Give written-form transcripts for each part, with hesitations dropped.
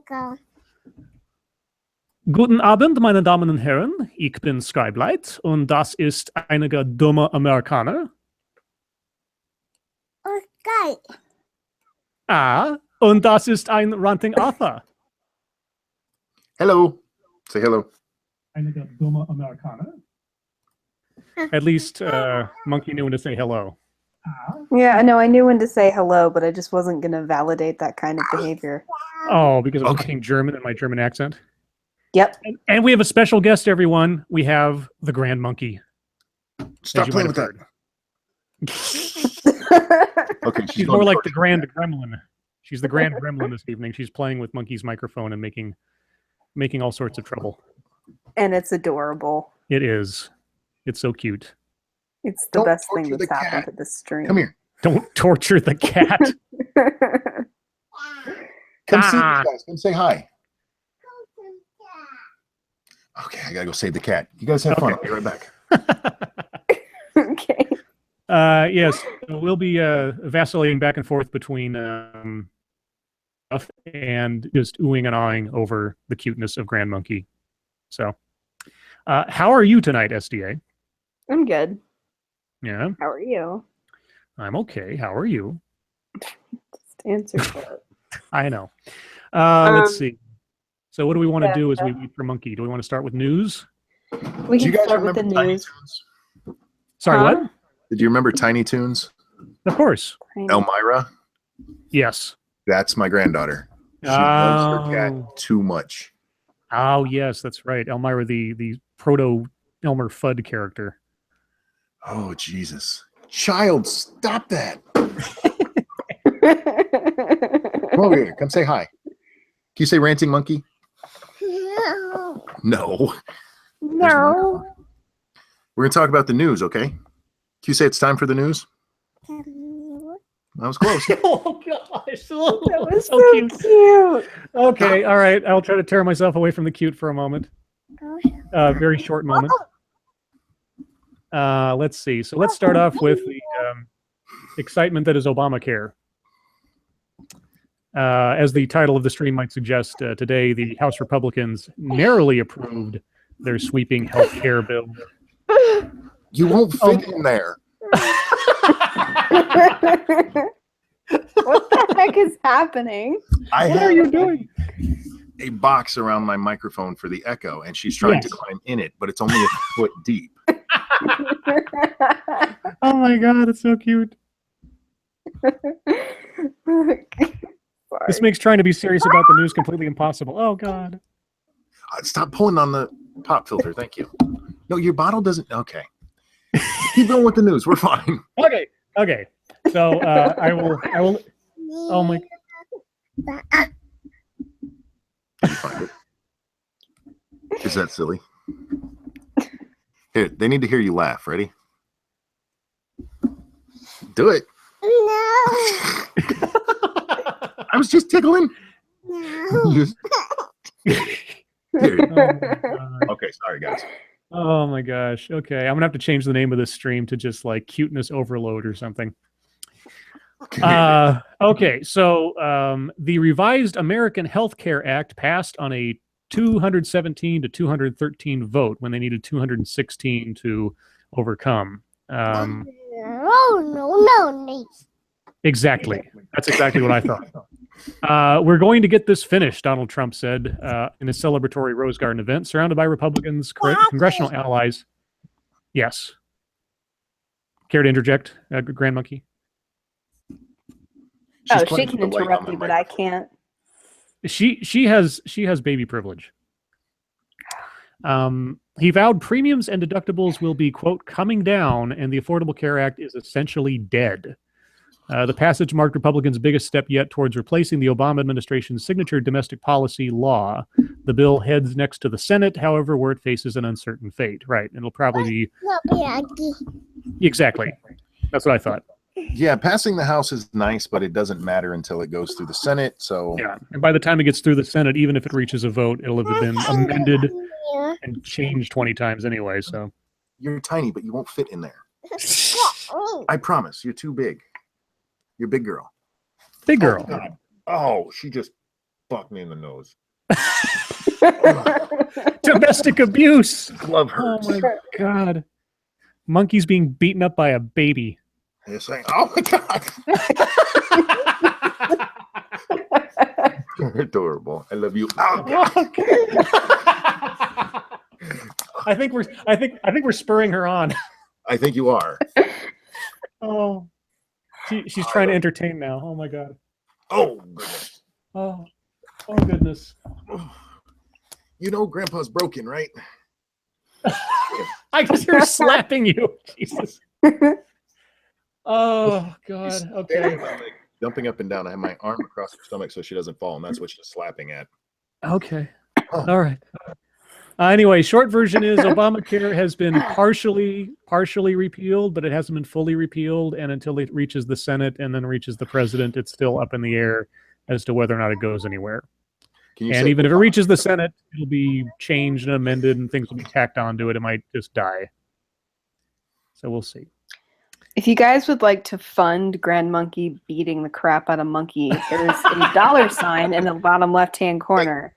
Go. Guten Abend, meine Damen und Herren. Ich bin Scribe und das ist einige dumme Amerikaner. Okay. Und das ist ein Ranting Arthur. Hello. Say hello. Einige dumme Amerikaner. At least Monkey knew when to say hello. Yeah, I know. I knew when to say hello, but I just wasn't going to validate that kind of behavior. Oh, because of fucking German and my German accent? Yep. And we have a special guest, everyone. We have the Grand Monkey. Stop playing with that. Okay, she's more like the Grand Gremlin. She's the Grand Gremlin this evening. She's playing with Monkey's microphone and making all sorts of trouble. And it's adorable. It is. It's so cute. It's the best thing that's happened to this stream. Come here. Don't torture the cat. Come see these guys. Come say hi. Okay, I gotta go save the cat. You guys have fun. I'll be right back. Okay. Yes, we'll be vacillating back and forth between and just oohing and awing over the cuteness of Grand Monkey. So, how are you tonight, SDA? I'm good. Yeah. How are you? I'm okay. How are you? Just answer that. I know. Let's see. So what do we want to do as we wait for Monkey? Do we want to start with news? We can start with the news. Sorry, what? Did you remember Tiny Toons? Of course. Elmira? Yes. That's my granddaughter. She loves her cat too much. Oh, yes, that's right. Elmira, the proto Elmer Fudd character. Oh, Jesus. Child, stop that. Come over here. Come say hi. Can you say Ranting Monkey? No. No. We're going to talk about the news, okay? Can you say it's time for the news? That was close. Oh, gosh. Oh, That was so cute. Okay, all right. I'll try to tear myself away from the cute for a moment. Very short moment. Let's see. So let's start off with the excitement that is Obamacare. As the title of the stream might suggest, today the House Republicans narrowly approved their sweeping health care bill. You won't fit in there. What the heck is happening? What are you doing? A box around my microphone for the echo, and she's trying to climb in it, but it's only a foot deep. Oh my god, it's so cute. This makes trying to be serious about the news completely impossible. Oh god. Stop pulling on the pop filter, thank you. No, your bottle doesn't. Okay. Keep going with the news. We're fine. Okay. So I will. Oh my. Did you find it? Is that silly? Here, they need to hear you laugh. Ready? Do it. No. I was just tickling. No. Okay, sorry guys. Oh my gosh. Okay, I'm gonna have to change the name of this stream to just like Cuteness Overload or something. Okay, so the revised American Health Care Act passed on a 217 to 213 vote when they needed 216 to overcome. No. Exactly. That's exactly what I thought. We're going to get this finished, Donald Trump said in a celebratory Rose Garden event surrounded by Republicans, congressional allies. Yes. Care to interject, Grand Monkey? She can interrupt me, but I can't. She has baby privilege. He vowed premiums and deductibles will be, quote, coming down, and the Affordable Care Act is essentially dead. The passage marked Republicans' biggest step yet towards replacing the Obama administration's signature domestic policy law. The bill heads next to the Senate, however, where it faces an uncertain fate. Right. It'll probably be... Exactly. That's what I thought. Yeah, passing the House is nice, but it doesn't matter until it goes through the Senate. So yeah, and by the time it gets through the Senate, even if it reaches a vote, it'll have been amended and changed 20 times anyway. So you're tiny, but you won't fit in there. I promise. You're too big. You're a big girl. Big girl. Oh, she just fuck me in the nose. Domestic abuse. Glove Oh hurts. my god. Monkey's being beaten up by a baby. You're saying, oh my god. You're adorable. I love you. Oh, God. I think we're spurring her on. I think you are. Oh. She's trying to entertain now. Oh my god. Oh goodness. Oh goodness. You know Grandpa's broken, right? I just hear her slapping you. Jesus. Oh god. Okay. Jumping up and down. I have my arm across her stomach so she doesn't fall, and that's what she's slapping at. Okay. All right. Anyway, short version is Obamacare has been partially repealed, but it hasn't been fully repealed. And until it reaches the Senate and then reaches the president, it's still up in the air as to whether or not it goes anywhere. And even if it reaches the Senate, it'll be changed and amended and things will be tacked onto it. It might just die. So we'll see. If you guys would like to fund Grand Monkey beating the crap out of Monkey, there's a dollar sign in the bottom left-hand corner.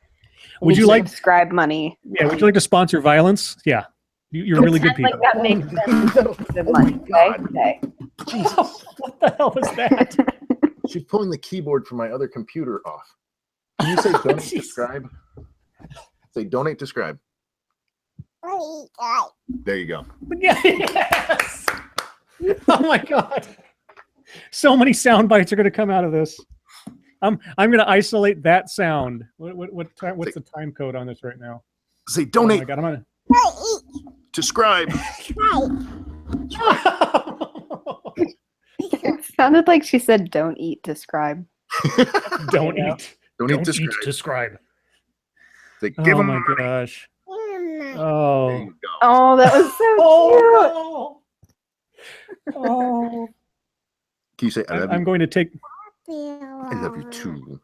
Would you like Scribe money? Yeah, would you like to sponsor violence? Yeah. You're really good people. Like that makes sense. Good money. Okay. Jesus, what the hell was that? She's pulling the keyboard from my other computer off. Can you say donate to Scribe? Say donate to Scribe. There you go. Yes. Oh my god. So many sound bites are going to come out of this. I'm going to isolate that sound. What's the time code on this right now? Say donate Oh my god, I'm to Scribe. It sounded like she said, "Don't eat to Scribe." Don't eat. Don't eat to Scribe. to Scribe. Say, give him my money. gosh. There Oh. you go. Oh, that was so cute. No. Oh. Can you say I love I'm you? going to take. I love you too.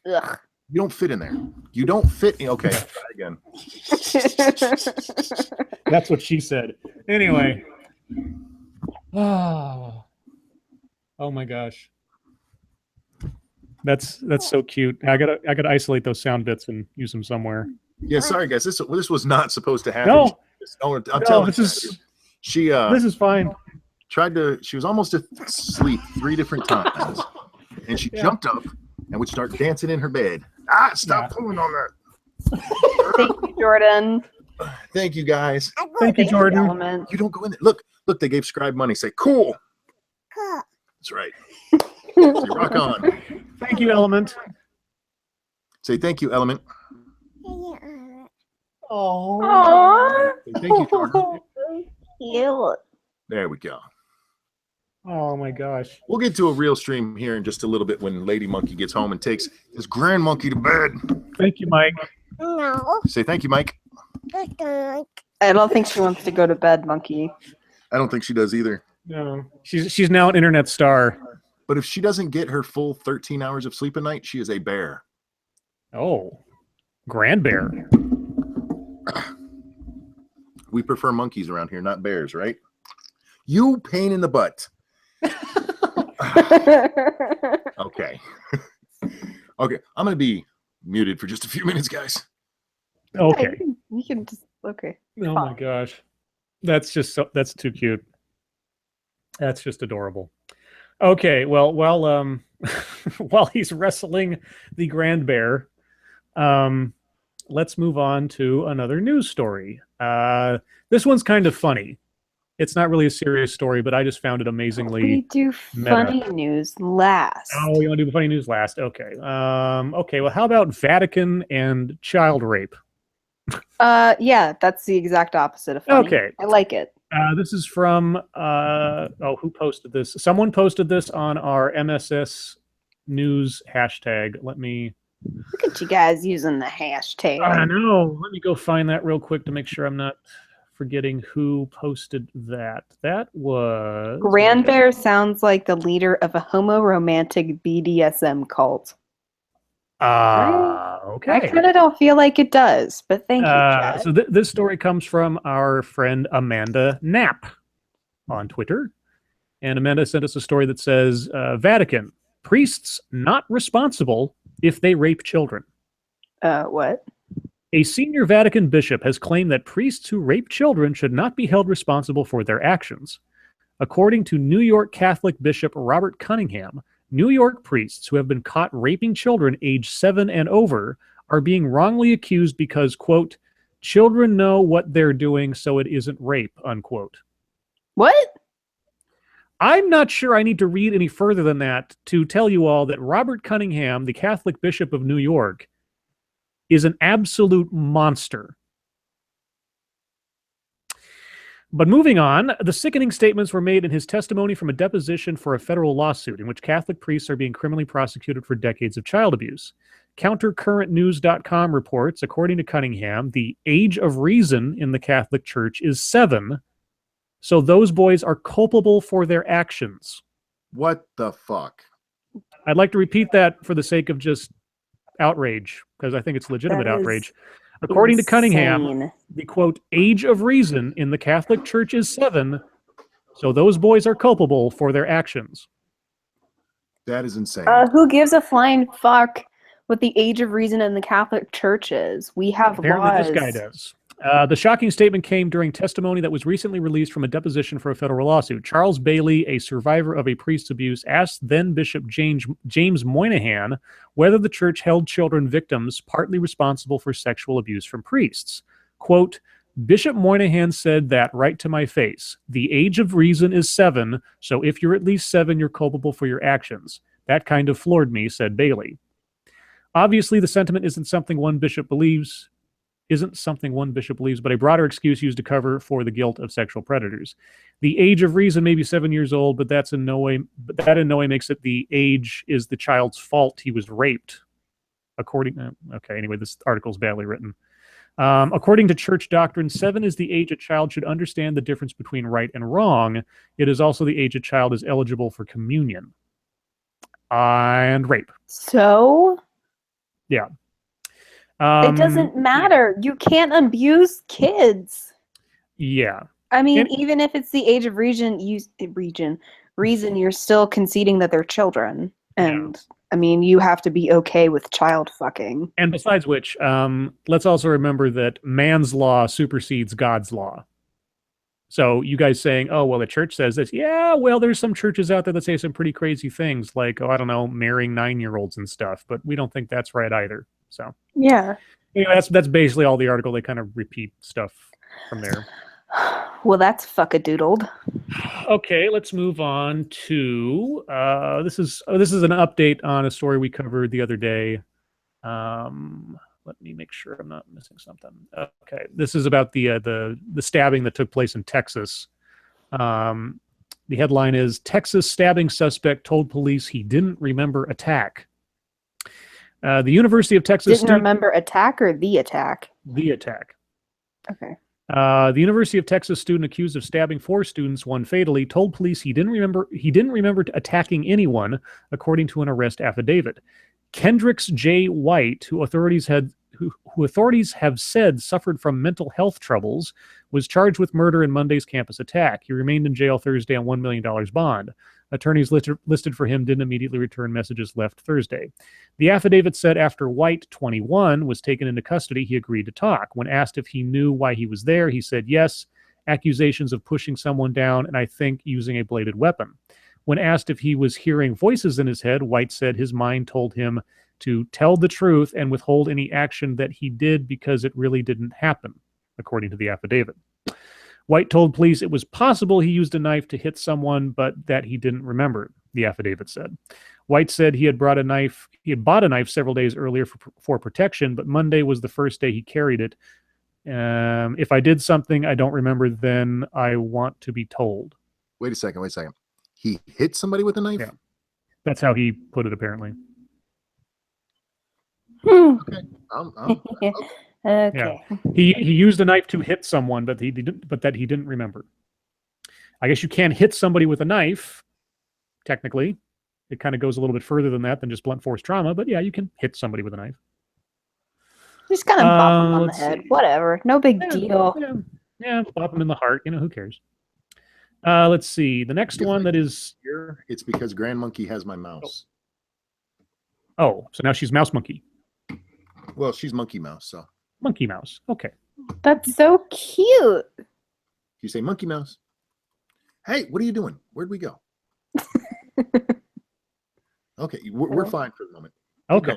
Ugh. You don't fit in there. You don't fit in. Okay, try again. That's what she said. Anyway. Oh my gosh. That's so cute. I gotta isolate those sound bits and use them somewhere. Yeah, sorry guys. This was not supposed to happen. No. I'm telling you. This is fine. She was almost asleep 3 different times, and she jumped up and would start dancing in her bed. Stop pulling on that. Thank you, Jordan. Thank you guys. Thank you, Jordan. Element. You don't go in there. Look, they gave Scribe money. Say cool. That's right. Say rock on. Thank you, Element. Say thank you, Element. Oh. Say thank you, Jordan. Cute. There we go. Oh my gosh. We'll get to a real stream here in just a little bit when Lady Monkey gets home and takes his Grand Monkey to bed. Thank you, Mike. No. Say thank you, Mike. I don't think she wants to go to bed, Monkey. I don't think she does either. No. She's now an internet star. But if she doesn't get her full 13 hours of sleep a night, she is a bear. Oh. Grand bear. We prefer monkeys around here, not bears, right? You pain in the butt. Okay. Okay, I'm going to be muted for just a few minutes, guys. Okay. You can just okay. Oh my gosh. That's too cute. That's just adorable. Okay, well, while he's wrestling the grand bear, let's move on to another news story. This one's kind of funny. It's not really a serious story, but I just found it amazingly We do funny news last. Oh, you want to do funny news last? Okay. Okay, well, how about Vatican and child rape? Yeah, that's the exact opposite of funny. Okay. I like it. This is from, who posted this? Someone posted this on our MSS news hashtag. Let me... Look at you guys using the hashtag. I know. Let me go find that real quick to make sure I'm not forgetting who posted that. That was... Grand Bear sounds like the leader of a homo-romantic BDSM cult. Okay. I kind of don't feel like it does, but thank you, Chad. So this story comes from our friend Amanda Knapp on Twitter. And Amanda sent us a story that says, Vatican, Priests not responsible if they rape children. What? A senior Vatican bishop has claimed that priests who rape children should not be held responsible for their actions. According to New York Catholic Bishop Robert Cunningham, New York priests who have been caught raping children aged 7 and over are being wrongly accused because, quote, children know what they're doing, so it isn't rape, unquote. What? I'm not sure I need to read any further than that to tell you all that Robert Cunningham, the Catholic Bishop of New York, is an absolute monster. But moving on, the sickening statements were made in his testimony from a deposition for a federal lawsuit in which Catholic priests are being criminally prosecuted for decades of child abuse. CounterCurrentNews.com reports, according to Cunningham, the age of reason in the Catholic Church is 7, so those boys are culpable for their actions. What the fuck? I'd like to repeat that for the sake of just outrage, because I think it's legitimate outrage. According to Cunningham, the, quote, age of reason in the Catholic Church is 7, so those boys are culpable for their actions. That is insane. Who gives a flying fuck what the age of reason in the Catholic Church is? We have Apparently laws. this guy does. The shocking statement came during testimony that was recently released from a deposition for a federal lawsuit. Charles Bailey, a survivor of a priest's abuse, asked then Bishop James Moynihan whether the church held children victims partly responsible for sexual abuse from priests. Quote, Bishop Moynihan said that right to my face. The age of reason is 7, so if you're at least 7, you're culpable for your actions. That kind of floored me, said Bailey. Obviously, the sentiment isn't something one bishop believes, but a broader excuse used to cover for the guilt of sexual predators. The age of reason may be 7 years old, but that in no way makes it the age is the child's fault he was raped. Anyway, this article is badly written. According to church doctrine, 7 is the age a child should understand the difference between right and wrong. It is also the age a child is eligible for communion. And rape. So? Yeah. It doesn't matter. You can't abuse kids. Yeah. I mean, even if it's the age of reason, you're still conceding that they're children. And I mean, you have to be okay with child fucking. And besides which, let's also remember that man's law supersedes God's law. So you guys saying, oh, well, the church says this. Yeah, well, there's some churches out there that say some pretty crazy things like, oh, I don't know, marrying 9-year-olds and stuff. But we don't think that's right either. So yeah, anyway, that's basically all the article. They kind of repeat stuff from there. Well, that's fuck-a-doodled. Okay, let's move on to this is an update on a story we covered the other day. Let me make sure I'm not missing something. Okay, this is about the stabbing that took place in Texas. The headline is Texas stabbing suspect told police he didn't remember attack. The University of Texas didn't remember attack or the attack? The attack. Okay. The University of Texas student accused of stabbing 4 students, one fatally, told police he didn't remember attacking anyone, according to an arrest affidavit. Kendricks J. White, who authorities have said suffered from mental health troubles, was charged with murder in Monday's campus attack. He remained in jail Thursday on $1 million bond. Attorneys listed for him didn't immediately return messages left Thursday. The affidavit said after White, 21, was taken into custody, he agreed to talk. When asked if he knew why he was there, he said yes, accusations of pushing someone down and I think using a bladed weapon. When asked if he was hearing voices in his head, White said his mind told him to tell the truth and withhold any action that he did because it really didn't happen, according to the affidavit. White told police it was possible he used a knife to hit someone, but that he didn't remember, the affidavit said. White said he had bought a knife several days earlier for protection, but Monday was the first day he carried it. If I did something I don't remember, then I want to be told. Wait a second. He hit somebody with a knife? Yeah. That's how he put it, apparently. Okay. Okay. Yeah. He used a knife to hit someone, but that he didn't remember. I guess you can hit somebody with a knife, technically. It kind of goes a little bit further than that, than just blunt force trauma, but yeah, you can hit somebody with a knife. Just kind of bop him on the head. Whatever. No big deal. Yeah, bop him in the heart. Who cares? Let's see. The next one that is... It's because Grandmonkey has my mouse. Oh, so now she's Mouse Monkey. Well, she's Monkey Mouse, so Monkey Mouse. Okay. That's so cute. you say Monkey Mouse. Hey, what are you doing? Where'd we go? Okay, we're fine for the moment. Okay.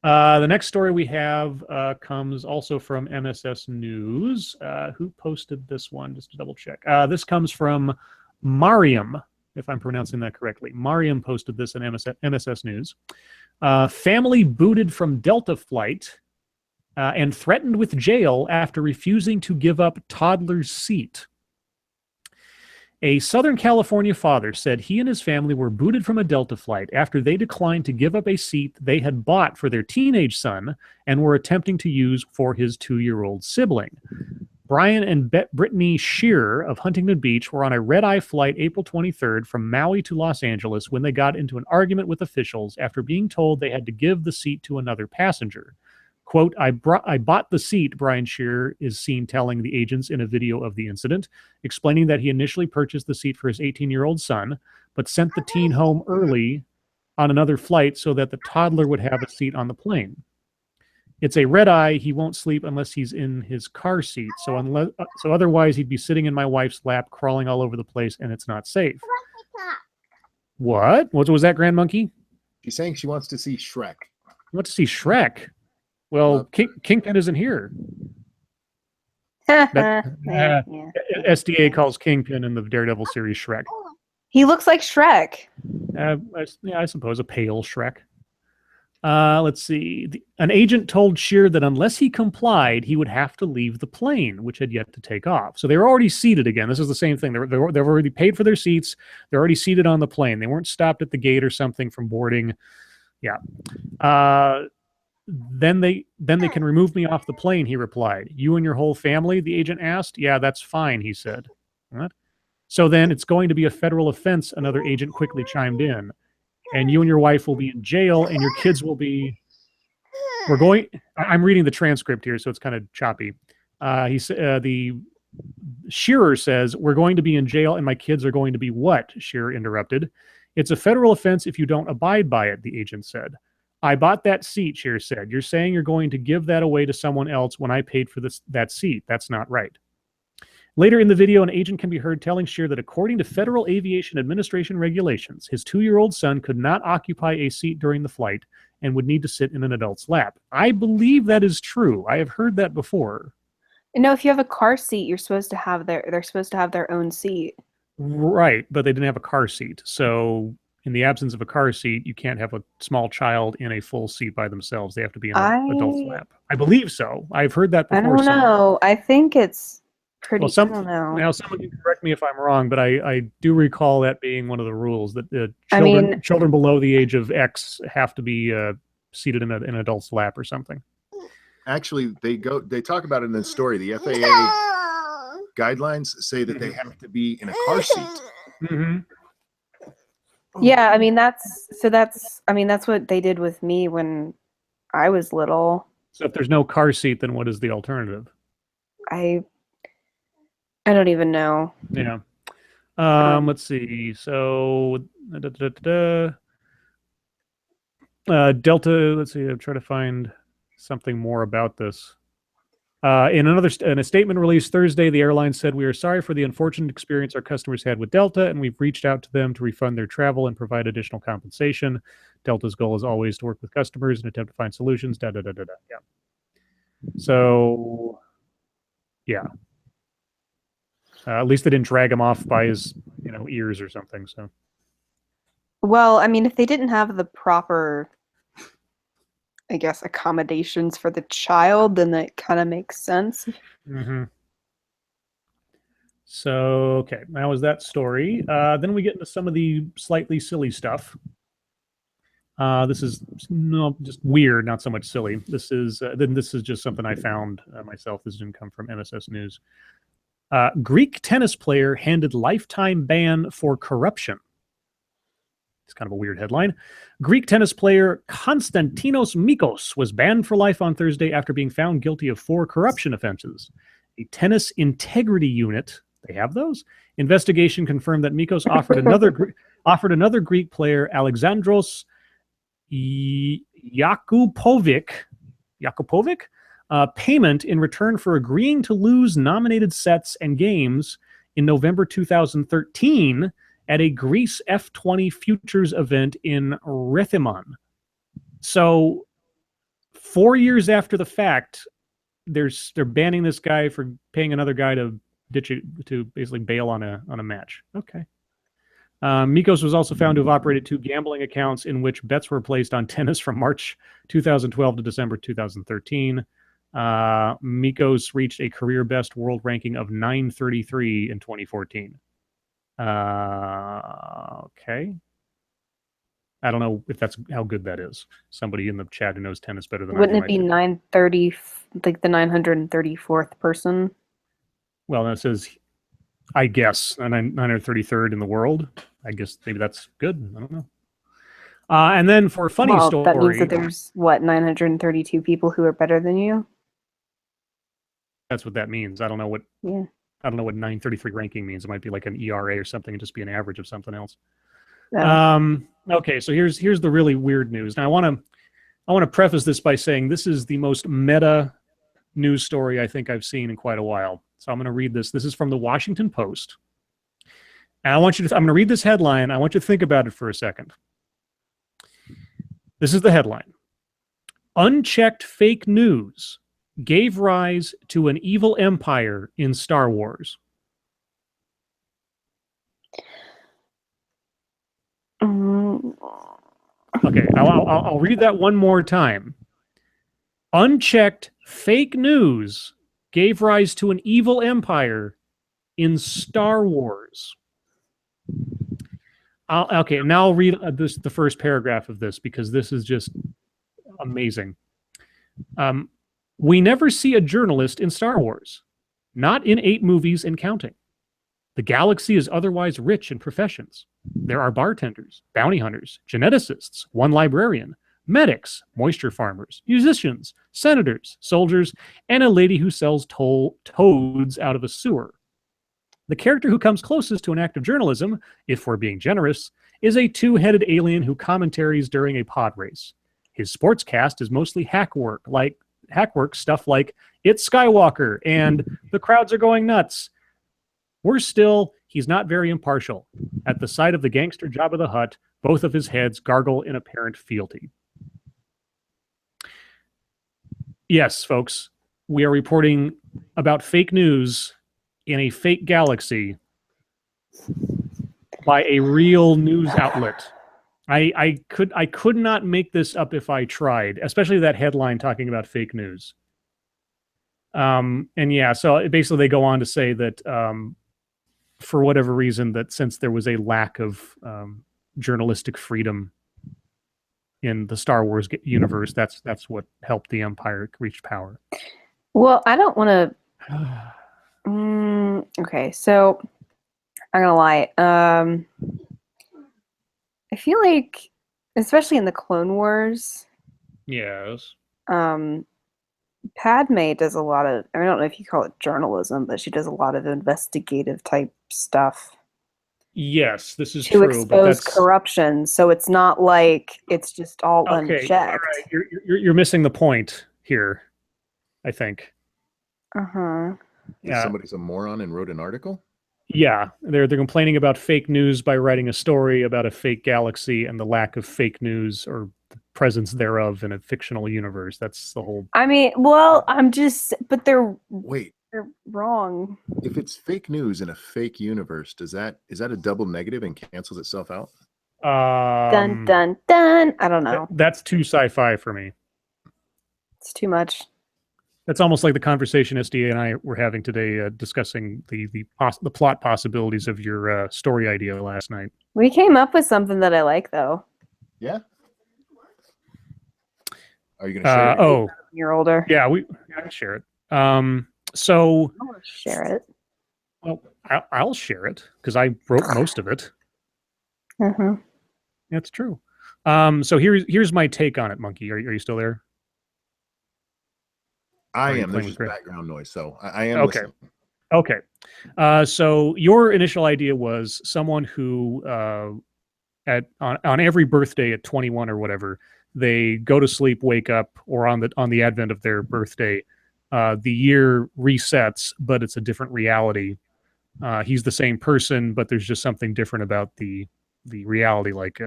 The next story we have comes also from MSS News. Who posted this one? Just to double check. This comes from Mariam, if I'm pronouncing that correctly. Mariam posted this in MSS News. Family booted from Delta flight and threatened with jail after refusing to give up toddler's seat. A Southern California father said he and his family were booted from a Delta flight after they declined to give up a seat they had bought for their teenage son and were attempting to use for his 2-year-old sibling. Brian and Brittany Shearer of Huntington Beach were on a red-eye flight April 23rd from Maui to Los Angeles when they got into an argument with officials after being told they had to give the seat to another passenger. Quote, I bought the seat, Brian Shearer is seen telling the agents in a video of the incident, explaining that he initially purchased the seat for his 18-year-old son, but sent the teen home early on another flight so that the toddler would have a seat on the plane. It's a red eye. He won't sleep unless he's in his car seat. So otherwise he'd be sitting in my wife's lap, crawling all over the place, and it's not safe. What? What was that, Grand Monkey? She's saying she wants to see Shrek. You want to see Shrek? Well, Kingpin isn't here. SDA calls Kingpin in the Daredevil series Shrek. He looks like Shrek. I suppose a pale Shrek. Let's see. An agent told Shearer that unless he complied, he would have to leave the plane, which had yet to take off. So they were already seated again. This is the same thing. They've already paid for their seats. They're already seated on the plane. They weren't stopped at the gate or something from boarding. Yeah. Then they can remove me off the plane, he replied. You and your whole family, the agent asked. Yeah, that's fine, he said. What? So then it's going to be a federal offense, another agent quickly chimed in. And you and your wife will be in jail, and your kids will be... I'm reading the transcript here, so it's kind of choppy. The Shearer says, we're going to be in jail, and my kids are going to be what? Shearer interrupted. It's a federal offense if you don't abide by it, the agent said. I bought that seat, Shearer said. You're saying you're going to give that away to someone else when I paid for that seat. That's not right. Later in the video, an agent can be heard telling Shearer that according to Federal Aviation Administration regulations, his 2-year-old son could not occupy a seat during the flight and would need to sit in an adult's lap. I believe that is true. I have heard that before. No, if you have a car seat, they're supposed to have their own seat. Right, but they didn't have a car seat. So in the absence of a car seat, you can't have a small child in a full seat by themselves. They have to be in an adult's lap. I believe so. I've heard that before. I don't know. I think it's pretty. Well, I don't know. Now, someone can correct me if I'm wrong, but I do recall that being one of the rules that children below the age of X have to be seated in an adult's lap or something. Actually, they talk about it in the story. The FAA guidelines say that they have to be in a car seat. Mm-hmm. Yeah, I mean that's what they did with me when I was little. So if there's no car seat, then what is the alternative? I don't even know. Yeah. Let's see. So Delta. Let's see. I'm trying to find something more about this. In a statement released Thursday, the airline said, we are sorry for the unfortunate experience our customers had with Delta, and we've reached out to them to refund their travel and provide additional compensation. Delta's goal is always to work with customers and attempt to find solutions. Yeah. So, yeah. At least they didn't drag him off by his, ears or something. So. Well, I mean, if they didn't have the proper, I guess, accommodations for the child, then that kind of makes sense. Mm-hmm. So, okay, that was that story. Then we get into some of the slightly silly stuff. This is just weird, not so much silly. This is just something I found myself. This didn't come from MSS News. Greek tennis player handed lifetime ban for corruption. It's kind of a weird headline. Greek tennis player Konstantinos Mikos was banned for life on Thursday after being found guilty of 4 corruption offenses. A tennis integrity unit, they have those, investigation confirmed that Mikos offered another Greek player, Alexandros Yakupovic payment in return for agreeing to lose nominated sets and games in November 2013 at a Greece F20 Futures event in Rethymnon. So 4 years after the fact, they're banning this guy for paying another guy to ditch it, to basically bail on a match. Okay. Mikos was also found to have operated 2 gambling accounts in which bets were placed on tennis from March 2012 to December 2013. Mikos reached a career best world ranking of 933 in 2014. Okay. I don't know if that's how good that is. Somebody in the chat who knows tennis better than I do. Wouldn't it be 930, like the 934th person? Well, that says, I guess, 933rd in the world. I guess maybe that's good. I don't know. And then for a funny story, that means that there's, what, 932 people who are better than you? That's what that means. I don't know what. Yeah. I don't know what 933 ranking means. It might be like an ERA or something, and just be an average of something else. Oh. Okay, so here's the really weird news. Now I want to preface this by saying this is the most meta news story I think I've seen in quite a while. So I'm going to read this. This is from the Washington Post. And I'm going to read this headline. I want you to think about it for a second. This is the headline. Unchecked fake news gave rise to an evil empire in Star Wars. Okay, I'll read that one more time. Unchecked fake news gave rise to an evil empire in Star Wars. Okay, now I'll read the first paragraph of this because this is just amazing. We never see a journalist in Star Wars, not in 8 movies and counting. The galaxy is otherwise rich in professions. There are bartenders, bounty hunters, geneticists, one librarian, medics, moisture farmers, musicians, senators, soldiers, and a lady who sells toads out of a sewer. The character who comes closest to an act of journalism, if we're being generous, is a 2-headed alien who commentaries during a pod race. His sportscast is mostly hack work stuff like It's Skywalker and The Crowds Are Going Nuts. Worse still, he's not very impartial. At the sight of the gangster Jabba the Hutt, both of his heads gargle in apparent fealty. Yes, folks, we are reporting about fake news in a fake galaxy by a real news outlet. I could not make this up if I tried, especially that headline talking about fake news. And yeah, so basically they go on to say that for whatever reason, that since there was a lack of journalistic freedom in the Star Wars universe, that's what helped the Empire reach power. Well, I don't want to. Okay, so I'm gonna lie. I feel like, especially in the Clone Wars, Yes. Padme does a lot of, I don't know if you call it journalism, but she does a lot of investigative type stuff. Yes, this is to true. expose corruption, so it's not like it's just all unchecked. All right. You're missing the point here, I think. Yeah. Somebody's a moron and wrote an article? Yeah, they're complaining about fake news by writing a story about a fake galaxy and the lack of fake news or the presence thereof in a fictional universe. That's the whole. I mean, well, but they're wrong. If it's fake news in a fake universe, is that a double negative and cancels itself out? Dun dun dun. I don't know. That's too sci-fi for me. It's too much. That's almost like the conversation SDA and I were having today, discussing the plot possibilities of your story idea last night. We came up with something that I like, though. Yeah. Are you going to share it? Oh, you're older. Yeah, I can share it. So I want to share it. Well, I'll share it because I wrote most of it. That's true. So here's my take on it, Monkey. Are you still there? I am. There's just background noise, so I am okay. listening. Okay. So your initial idea was someone who, on every birthday at 21 or whatever, they go to sleep, wake up, or on the advent of their birthday, the year resets, but it's a different reality. He's the same person, but there's just something different about the reality, like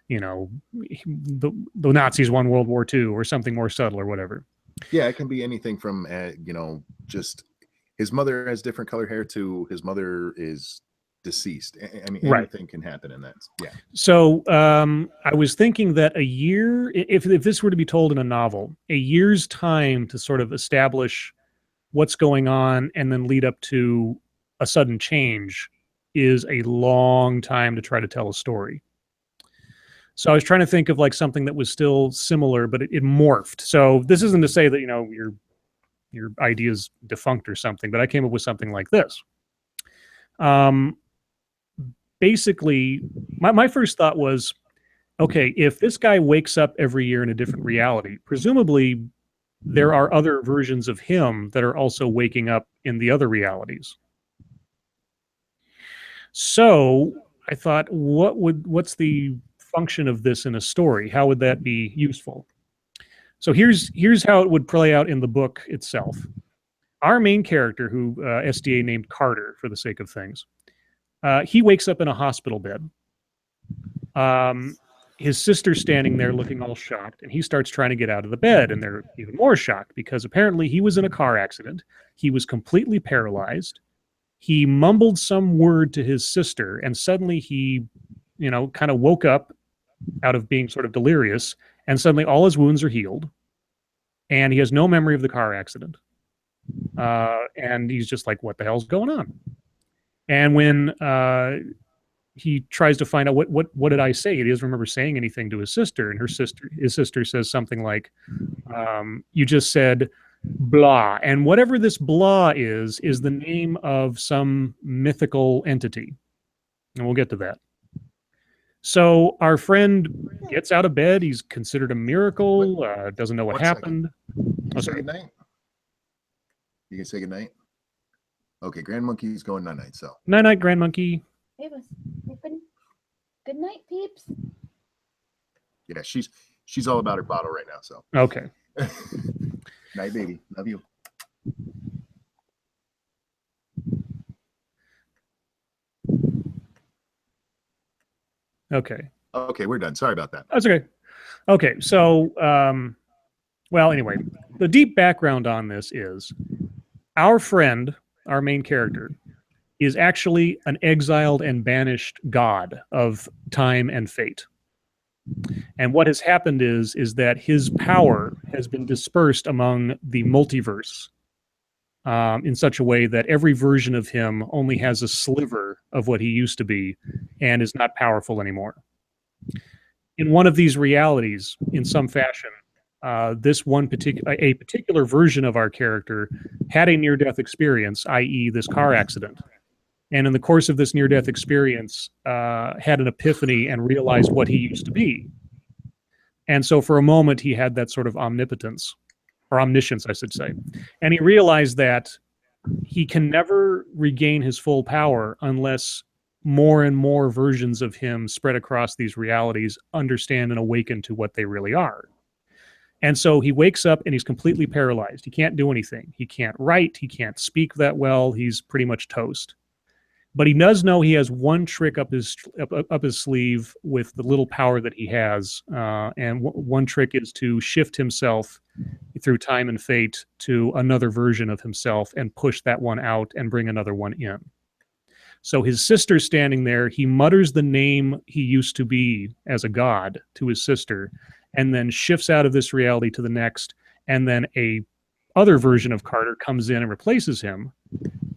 you know, the Nazis won World War II or something more subtle or whatever. Yeah, it can be anything from you know, just his mother has different color hair to his mother is deceased. I mean, anything can happen in that. Yeah. So I was thinking that a year, if this were to be told in a novel, a year's time to sort of establish what's going on and then lead up to a sudden change is a long time to try to tell a story. So I was trying to think of like something that was still similar, but it morphed. So this isn't to say that, you know, your idea's defunct or something, but I came up with something like this. Basically, my first thought was, okay, if this guy wakes up every year in a different reality, presumably there are other versions of him that are also waking up in the other realities. So I thought, what's the function of this in a story? How would that be useful? So here's how it would play out in the book itself. Our main character, who SDA named Carter for the sake of things, he wakes up in a hospital bed. His sister's standing there looking all shocked, and he starts trying to get out of the bed, and they're even more shocked because apparently he was in a car accident. He was completely paralyzed. He mumbled some word to his sister, and suddenly he, you know, kind of woke up out of being sort of delirious, and suddenly all his wounds are healed, and he has no memory of the car accident. And he's just like, what the hell's going on? And when he tries to find out what did I say, he doesn't remember saying anything to his sister, and his sister says something like, you just said blah, and whatever this blah is the name of some mythical entity, and we'll get to that. So our friend gets out of bed. He's considered a miracle. Doesn't know what happened. Oh, sorry. Good night. You can say good night. Okay, Grandmonkey's going night night. So night night, Grandmonkey. Hey, good night, peeps. Yeah, she's all about her bottle right now. So okay. Night, baby. Love you. Okay. Okay, we're done. Sorry about that. That's okay. Okay, so well, anyway, the deep background on this is our friend, our main character, is actually an exiled and banished god of time and fate. And what has happened is that his power has been dispersed among the multiverse in such a way that every version of him only has a sliver of what he used to be and is not powerful anymore. In one of these realities, in some fashion, this one particular version of our character had a near-death experience, i.e. this car accident. And in the course of this near-death experience, had an epiphany and realized what he used to be. And so for a moment, he had that sort of omnipotence, or omniscience, I should say. And he realized that he can never regain his full power unless more and more versions of him spread across these realities understand and awaken to what they really are. And so he wakes up and he's completely paralyzed. He can't do anything. He can't write. He can't speak that well. He's pretty much toast. But he does know he has one trick up his sleeve with the little power that he has. And one trick is to shift himself through time and fate to another version of himself and push that one out and bring another one in. So his sister's standing there. He mutters the name he used to be as a god to his sister, and then shifts out of this reality to the next. And then a other version of Carter comes in and replaces him.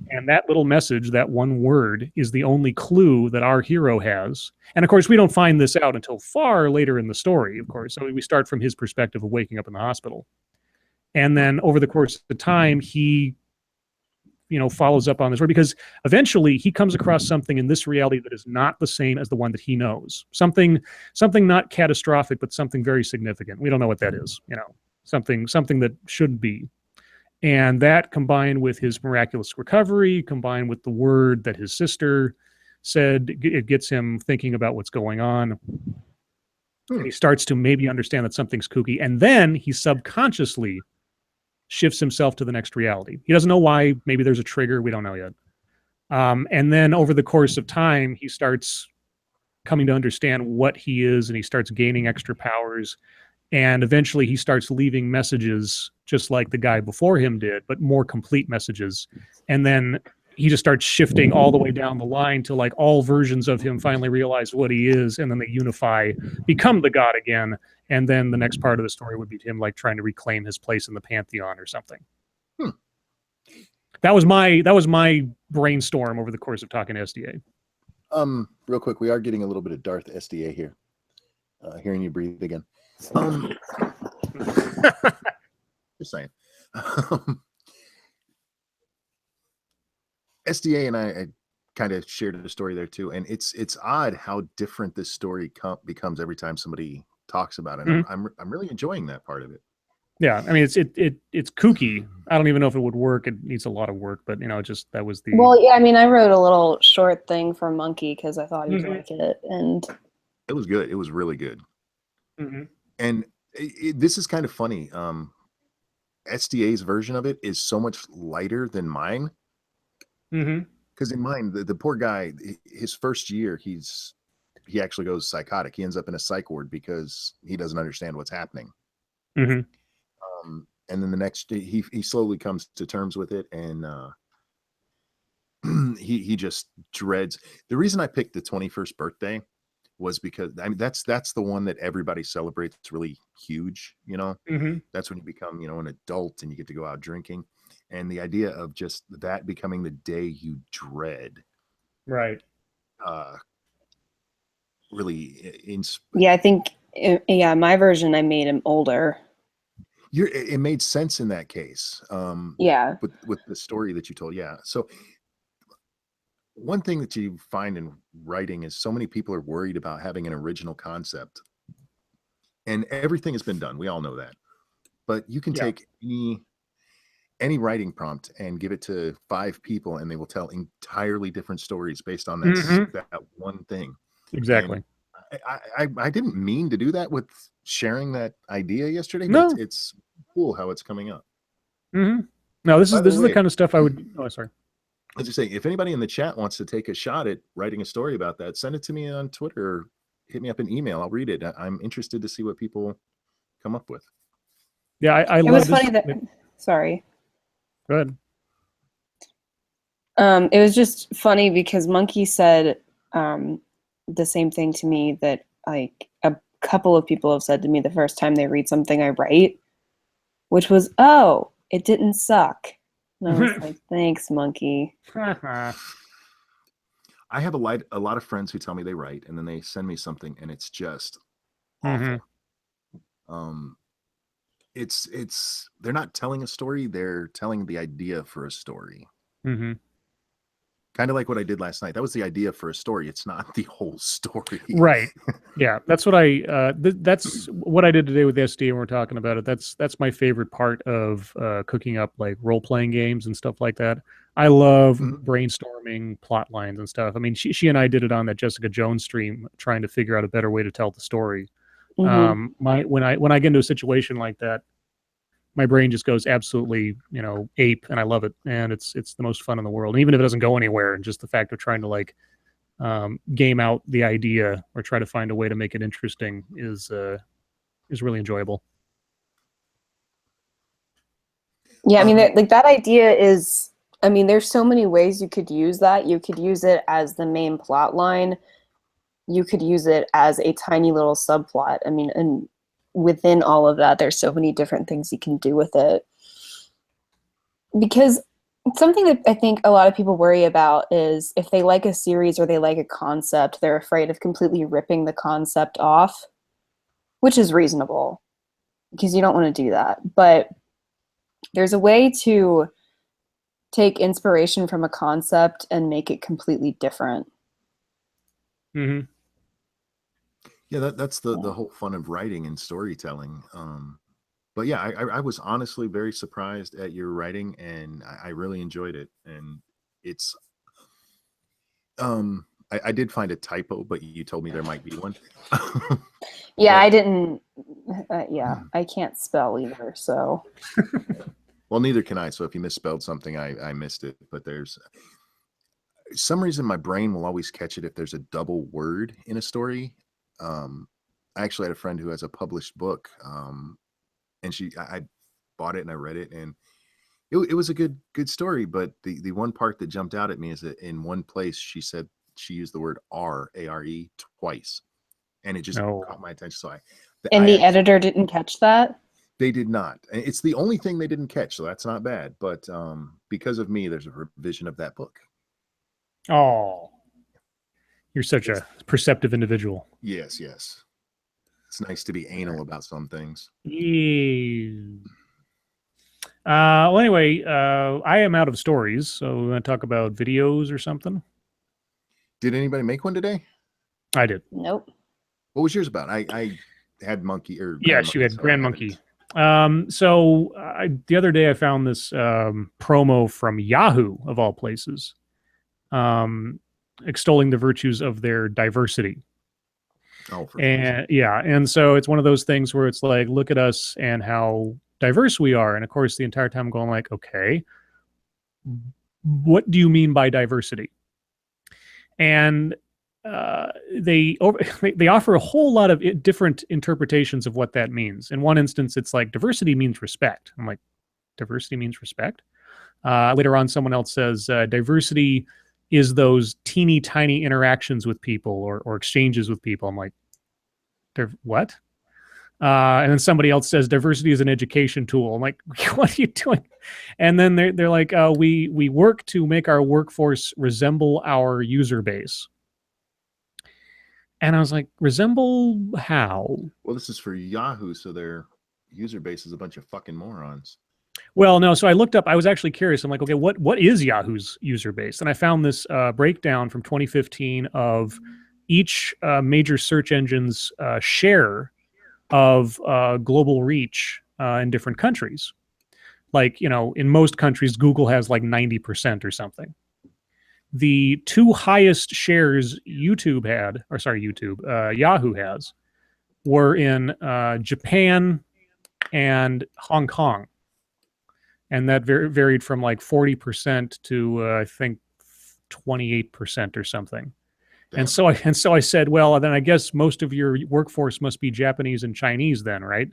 And that little message, that one word, is the only clue that our hero has. And of course, we don't find this out until far later in the story, of course. So we start from his perspective of waking up in the hospital. And then over the course of the time, he, you know, follows up on this word, because eventually he comes across something in this reality that is not the same as the one that he knows. Something not catastrophic, but something very significant. We don't know what that is, you know, something that should be. And that, combined with his miraculous recovery, combined with the word that his sister said, it gets him thinking about what's going on. And he starts to maybe understand that something's kooky. And then he subconsciously shifts himself to the next reality. He doesn't know why. Maybe there's a trigger. We don't know yet. And then over the course of time, he starts coming to understand what he is, and he starts gaining extra powers. And eventually he starts leaving messages just like the guy before him did, but more complete messages. And then he just starts shifting all the way down the line to like all versions of him finally realize what he is, and then they unify, become the god again. And then the next part of the story would be him like trying to reclaim his place in the pantheon or something. That was my brainstorm over the course of talking to SDA. Real quick, we are getting a little bit of Darth SDA here. Hearing you breathe again. Just saying. SDA and I kind of shared a story there too, and it's odd how different this story becomes every time somebody talks about it. I'm really enjoying that part of it. Yeah, I mean it's kooky. I don't even know if it would work. It needs a lot of work, but just that was the. Well, yeah, I mean, I wrote a little short thing for Monkey because I thought he'd like it, and it was good. It was really good. And this is kind of funny. SDA's version of it is so much lighter than mine. Because in mine, the poor guy, his first year, he actually goes psychotic. He ends up in a psych ward because he doesn't understand what's happening. And then the next day, he slowly comes to terms with it, and he just dreads. The reason I picked the 21st birthday was because that's the one that everybody celebrates. It's really huge, That's when you become, an adult and you get to go out drinking. And the idea of just that becoming the day you dread, right? Really, yeah, I think, my version, I made him older. It made sense in that case. Yeah, with the story that you told, yeah. So one thing that you find in writing is so many people are worried about having an original concept, and everything has been done. We all know that, but you can take any writing prompt and give it to 5 people, and they will tell entirely different stories based on that one thing. Exactly. And I didn't mean to do that with sharing that idea yesterday, but it's cool how it's coming up. No, this is the kind of stuff I would. Oh, sorry. As I say, if anybody in the chat wants to take a shot at writing a story about that, send it to me on Twitter or hit me up an email. I'll read it. I'm interested to see what people come up with. Yeah, I it love was this. funny that. Sorry. Go ahead. It was just funny because Monkey said the same thing to me that like a couple of people have said to me the first time they read something I write, which was, "Oh, it didn't suck." And I was like, "Thanks, Monkey." I have a lot of friends who tell me they write, and then they send me something, and it's just awful. It's they're not telling a story; they're telling the idea for a story. Kind of like what I did last night. That was the idea for a story. It's not the whole story. Right. Yeah, that's what that's what I did today with SD, and we're talking about it. That's my favorite part of cooking up like role-playing games and stuff like that. I love brainstorming plot lines and stuff. I mean, she and I did it on that Jessica Jones stream, trying to figure out a better way to tell the story. When I get into a situation like that, my brain just goes absolutely, ape, and I love it. And it's the most fun in the world. And even if it doesn't go anywhere, and just the fact of trying to like game out the idea or try to find a way to make it interesting is really enjoyable. Yeah, I mean, that idea is. I mean, there's so many ways you could use that. You could use it as the main plot line. You could use it as a tiny little subplot. I mean, and within all of that, there's so many different things you can do with it. Because something that I think a lot of people worry about is if they like a series or they like a concept, they're afraid of completely ripping the concept off, which is reasonable because you don't want to do that. But there's a way to take inspiration from a concept and make it completely different. Yeah, that's the whole fun of writing and storytelling. But yeah, I was honestly very surprised at your writing, and I really enjoyed it. And it's I did find a typo, but you told me there might be one. Yeah, But- I didn't. Yeah, I can't spell either. So Well, neither can I. So if you misspelled something, I missed it. But there's some reason my brain will always catch it if there's a double word in a story. I actually had a friend who has a published book, and I bought it and I read it, and it was a good story. But the one part that jumped out at me is that in one place she said she used the word ARE twice, and it just caught my attention. So the editor didn't catch that. They did not. It's the only thing they didn't catch, so that's not bad. But because of me, there's a revision of that book. Oh, you're such a perceptive individual. Yes. It's nice to be anal about some things. Yeah. Well, anyway, I am out of stories, so we're going to talk about videos or something. Did anybody make one today? I did. Nope. What was yours about? I had monkey or Yes, you had Grandmonkey. So the other day I found this promo from Yahoo of all places, extolling the virtues of their diversity. Oh, and so it's one of those things where it's like, look at us and how diverse we are. And of course, the entire time I'm going like, okay, what do you mean by diversity? And they offer a whole lot of different interpretations of what that means. In one instance, it's like diversity means respect. I'm like, diversity means respect? Later on, someone else says diversity is those teeny tiny interactions with people or exchanges with people. I'm like, what? And then somebody else says diversity is an education tool. I'm like, what are you doing? And then they're like, we work to make our workforce resemble our user base. And I was like, resemble how? Well, this is for Yahoo, so their user base is a bunch of fucking morons. Well, no. So I looked up. I was actually curious. I'm like, okay, what is Yahoo's user base? And I found this breakdown from 2015 of each major search engine's share of global reach in different countries. Like, in most countries, Google has like 90% or something. The two highest shares Yahoo has, were in Japan and Hong Kong. And that varied from like 40% to I think 28% or something. Damn. And so I said, well, then I guess most of your workforce must be Japanese and Chinese then, right?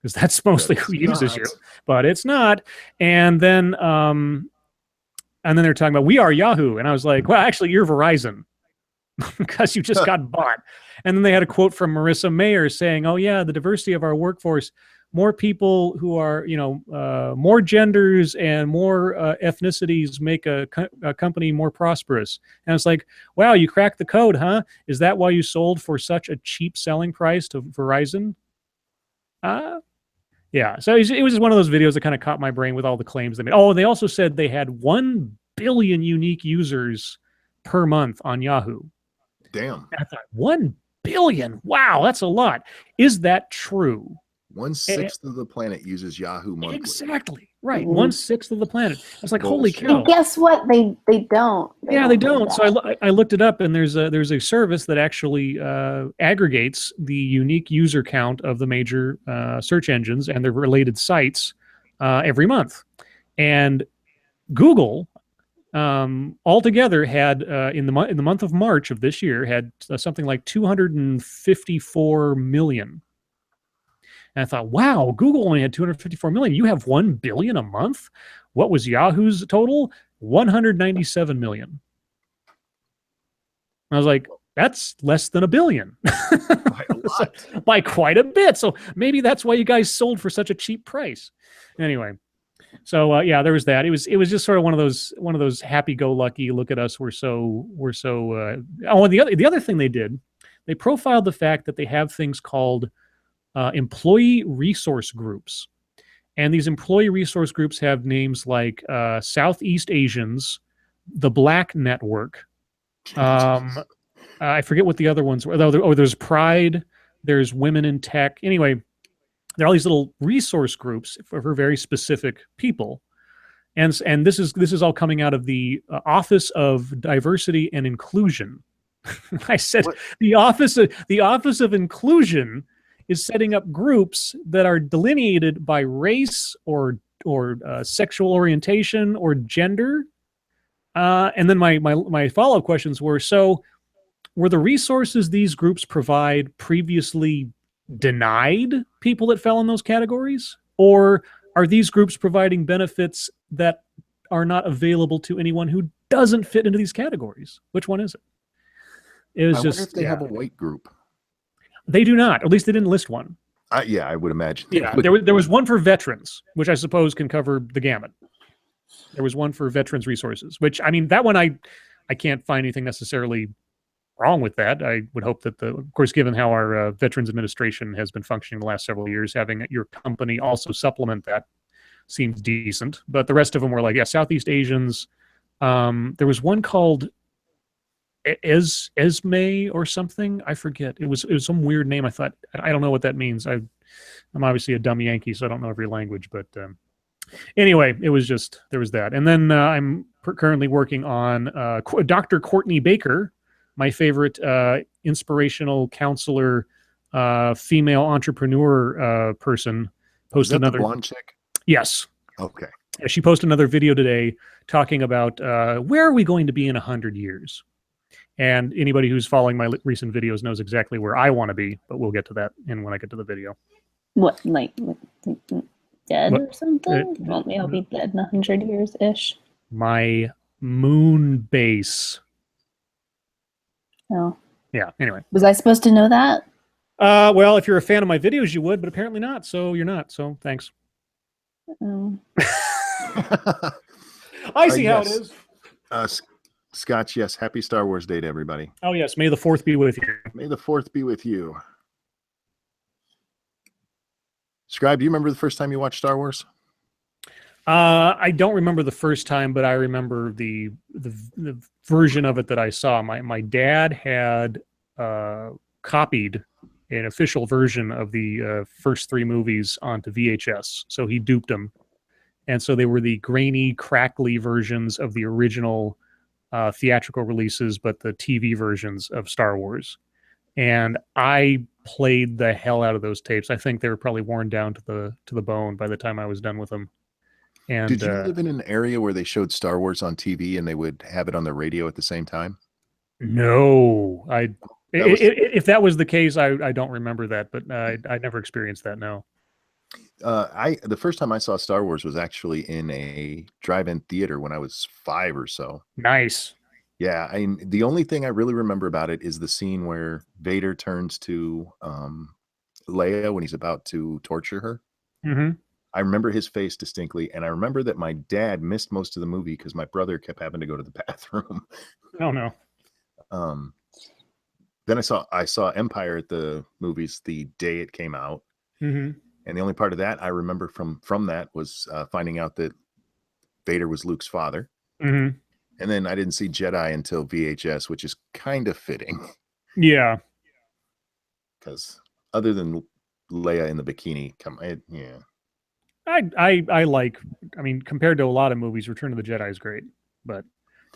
Because that's mostly who uses you. But it's not. And then they're talking about, we are Yahoo. And I was like, well, actually, you're Verizon because you just got bought. And then they had a quote from Marissa Mayer saying, oh, yeah, the diversity of our workforce, more people who are, more genders and more ethnicities make a company more prosperous. And it's like, wow, you cracked the code, huh? Is that why you sold for such a cheap selling price to Verizon? Yeah, so it was just one of those videos that kind of caught my brain with all the claims they made. Oh, and they also said they had 1 billion unique users per month on Yahoo. Damn. And I thought, 1 billion? Wow, that's a lot. Is that true? 1/6 of the planet uses Yahoo monthly. Exactly. Right. 1/6 of the planet. I was like, holy cow. And guess what? They don't. They don't. So I looked it up, and there's a service that actually aggregates the unique user count of the major search engines and their related sites every month. And Google altogether had in the month of March of this year had something like 254 million. And I thought, wow, Google only had 254 million. You have 1 billion a month? What was Yahoo's total? 197 million. I was like, that's less than a billion. By a lot. By quite a bit. So maybe that's why you guys sold for such a cheap price. Anyway, so yeah, there was that. It was just sort of one of those happy-go-lucky, look at us, we're so oh, and the other thing they did, they profiled the fact that they have things called employee resource groups. And these employee resource groups have names like Southeast Asians, the Black Network. I forget what the other ones were. There's Pride, there's Women in Tech. Anyway, there are all these little resource groups for very specific people. And this is all coming out of the Office of Diversity and Inclusion. I said What? the Office of Inclusion is setting up groups that are delineated by race or sexual orientation or gender. And then my follow-up questions were, so were the resources these groups provide previously denied people that fell in those categories? Or are these groups providing benefits that are not available to anyone who doesn't fit into these categories? Which one is it? It was I just, wonder if they have a white group. They do not. At least they didn't list one. Yeah, I would imagine. they Yeah, would. there was one for veterans, which I suppose can cover the gamut. There was one for veterans resources, which, I mean, that one I can't find anything necessarily wrong with that. I would hope that of course, given how our Veterans Administration has been functioning the last several years, having your company also supplement that seems decent. But the rest of them were like, yeah, Southeast Asians. There was one called Esme or something. I forget. It was some weird name. I thought, I don't know what that means. I'm obviously a dumb Yankee, so I don't know every language. But anyway, it was just, there was that. And then I'm currently working on Dr. Courtney Baker, my favorite inspirational counselor, female entrepreneur person. Was Posted that the another. blonde chick? Yes. Okay. Yeah, she posted another video today talking about where are we going to be in 100 years? And anybody who's following my recent videos knows exactly where I want to be, but we'll get to that when I get to the video. What, like dead What? or something? You want me? I'll be dead in 100 years ish. My moon base. Oh, Yeah, anyway. was I supposed to know that? Well, if you're a fan of my videos, you would, but apparently not. So you're not. So thanks. Oh. I see how it yes. is. Scotch, yes. Happy Star Wars Day to everybody. Oh, yes. May the 4th be with you. May the 4th be with you. Scribe, do you remember the first time you watched Star Wars? I don't remember the first time, but I remember the version of it that I saw. My dad had copied an official version of the first 3 movies onto VHS, so he duped them. And so they were the grainy, crackly versions of the original theatrical releases, but the TV versions of Star Wars. And I played the hell out of those tapes. I think they were probably worn down to the bone by the time I was done with them. And did you live in an area where they showed Star Wars on TV and they would have it on the radio at the same time? No, if that was the case, I don't remember that, but I never experienced that. No. The first time I saw Star Wars was actually in a drive-in theater when I was 5 or so. Nice. Yeah, the only thing I really remember about it is the scene where Vader turns to Leia when he's about to torture her. Mm-hmm. I remember his face distinctly, and I remember that my dad missed most of the movie because my brother kept having to go to the bathroom. Oh no. Then I saw Empire at the movies the day it came out. Mm-hmm. And the only part of that I remember from that was finding out that Vader was Luke's father. Mm-hmm. And then I didn't see Jedi until VHS, which is kind of fitting. Yeah. Because other than Leia in the bikini, yeah. I like, I mean, compared to a lot of movies, Return of the Jedi is great. But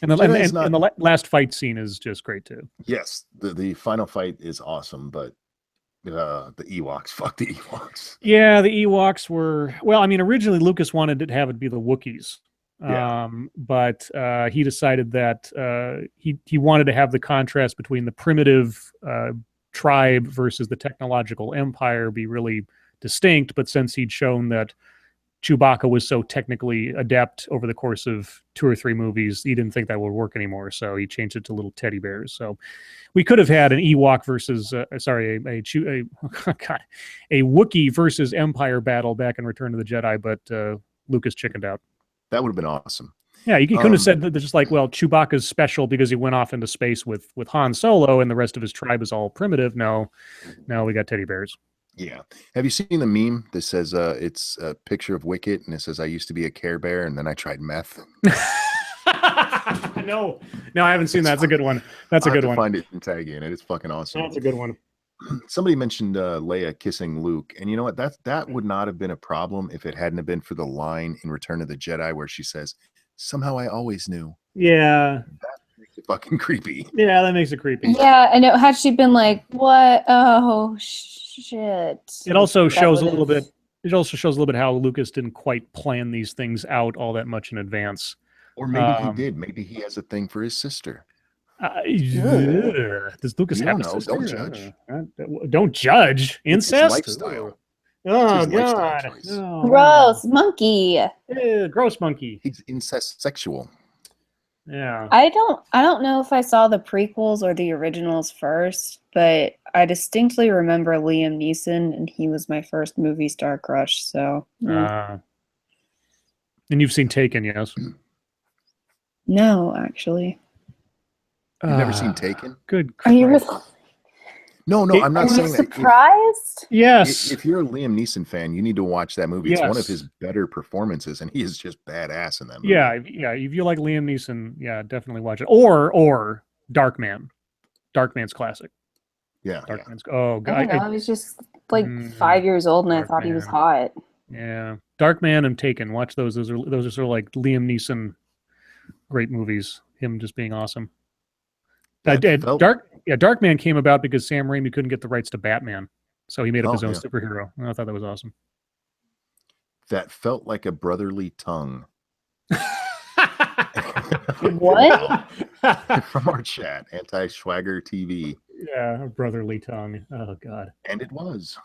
and the last fight scene is just great too. Yes, the final fight is awesome, but the Ewoks, fuck the Ewoks. Yeah, the Ewoks were, well, I mean, originally Lucas wanted to have it be the Wookiees. Yeah. But he decided that he wanted to have the contrast between the primitive tribe versus the technological empire be really distinct. But since he'd shown that Chewbacca was so technically adept over the course of 2 or 3 movies, he didn't think that would work anymore. So he changed it to little teddy bears. So we could have had an Ewok versus, a Wookiee versus Empire battle back in Return of the Jedi, but Lucas chickened out. That would have been awesome. Yeah, you couldn't have said that just like, well, Chewbacca's special because he went off into space with Han Solo and the rest of his tribe is all primitive. No, we got teddy bears. Yeah. Have you seen the meme that says it's a picture of Wicket and it says I used to be a Care Bear and then I tried meth? No, I haven't seen that. That's a good one. That's a good one. Find it and tag you in it. It's fucking awesome. That's a good one. Somebody mentioned Leia kissing Luke, and you know what? That would not have been a problem if it hadn't have been for the line in Return of the Jedi where she says, "Somehow I always knew." Yeah. That makes it fucking creepy. Yeah, that makes it creepy. Yeah, I know. Had she been like, what? Oh, shit. It also That shows a would've- little bit. It also shows a little bit how Lucas didn't quite plan these things out all that much in advance. Or maybe he did. Maybe he has a thing for his sister. Does Lucas You have don't a know. sister? Don't judge. Don't judge. It's his Incest? lifestyle. Oh, It's his lifestyle God. choice. Oh, Gross, monkey. gross monkey. He's incest sexual. Yeah. I don't know if I saw the prequels or the originals first, but I distinctly remember Liam Neeson, and he was my first movie star crush. So And you've seen Taken, yes? no, actually. You've never seen Taken? Good. Are you Christ. really? No, Are I'm Are not you saying that. surprised? Yes. If you're a Liam Neeson fan, you need to watch that movie. It's one of Yes. his better performances, and he is just badass in that movie. Yeah. If you like Liam Neeson, yeah, definitely watch it. Or Darkman. Darkman's classic. Yeah. Darkman's. Oh I God. don't know. I was just like 5 years old, and I thought he was Darkman. hot. Yeah, Darkman and Taken. Watch those. Those are sort of like Liam Neeson, great movies. Him just being awesome. Darkman came about because Sam Raimi couldn't get the rights to Batman, so he made up his own superhero. And I thought that was awesome. That felt like a brotherly tongue. What? From our chat, Anti-Schwager TV. Yeah, a brotherly tongue. Oh God. And it was.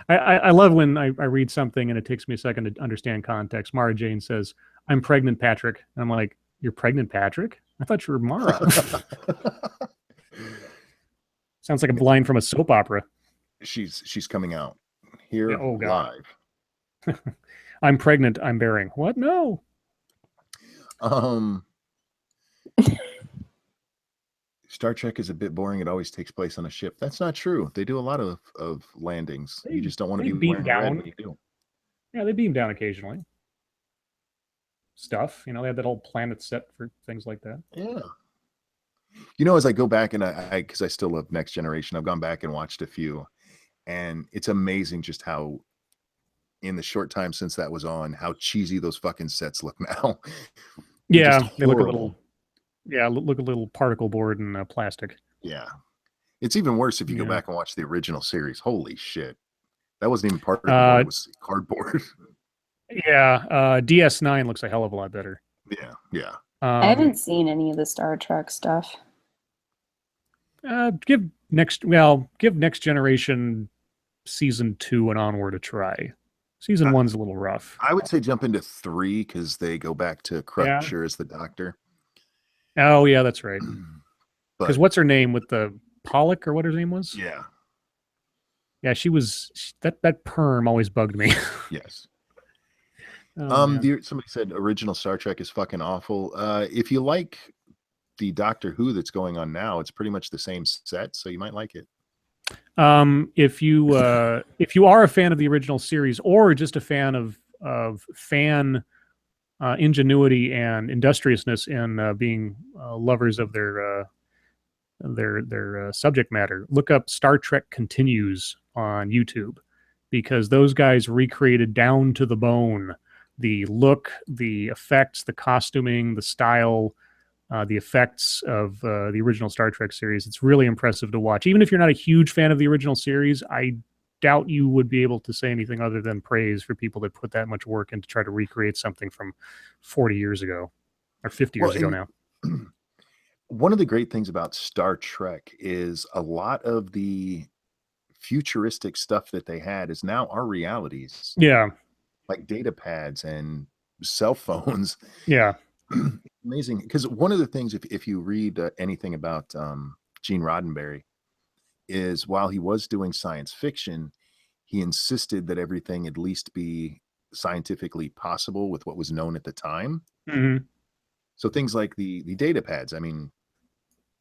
I love when I read something and it takes me a second to understand context. Mara Jane says, "I'm pregnant, Patrick." And I'm like, "You're pregnant, Patrick? I thought you were Mara." Sounds like a line from a soap opera. She's coming out here Oh, God. live. I'm pregnant. I'm bearing. What? No. Star Trek is a bit boring. It always takes place on a ship. That's not true. They do a lot of landings. You just don't want to They be beam wearing red down. when you do. Yeah, they beam down occasionally. Stuff. They had that whole planet set for things like that. Yeah. As I go back and because I still love Next Generation, I've gone back and watched a few, and it's amazing just how, in the short time since that was on, how cheesy those fucking sets look now. Yeah, just they look a horrible. little particle board and plastic. Yeah. It's even worse if you go Yeah. back and watch the original series. Holy shit. That wasn't even particle board, it was cardboard. Yeah, DS9 looks a hell of a lot better. Yeah. I haven't seen any of the Star Trek stuff. Give Next Generation season 2 and onward a try. Season 1's a little rough. I would say jump into 3 because they go back to Crusher as the Doctor. Oh yeah, that's right. Because But what's her name with the Pollock or what her name was? yeah, she was that perm always bugged me. yes. Oh, man. Somebody said original Star Trek is fucking awful. If you like the Doctor Who that's going on now, it's pretty much the same set, so you might like it. If you are a fan of the original series or just a fan of fan ingenuity and industriousness in being lovers of their subject matter, look up Star Trek Continues on YouTube, because those guys recreated down to the bone the look, the effects, the costuming, the style, the effects of the original Star Trek series. It's really impressive to watch. Even if you're not a huge fan of the original series, I doubt you would be able to say anything other than praise for people that put that much work in to try to recreate something from 40 years ago or 50 years ago now. One of the great things about Star Trek is a lot of the futuristic stuff that they had is now our realities. Yeah. Like data pads and cell phones. Yeah. Amazing. Because one of the things, if you read anything about Gene Roddenberry, is while he was doing science fiction, he insisted that everything at least be scientifically possible with what was known at the time. Mm-hmm. So things like the data pads, I mean,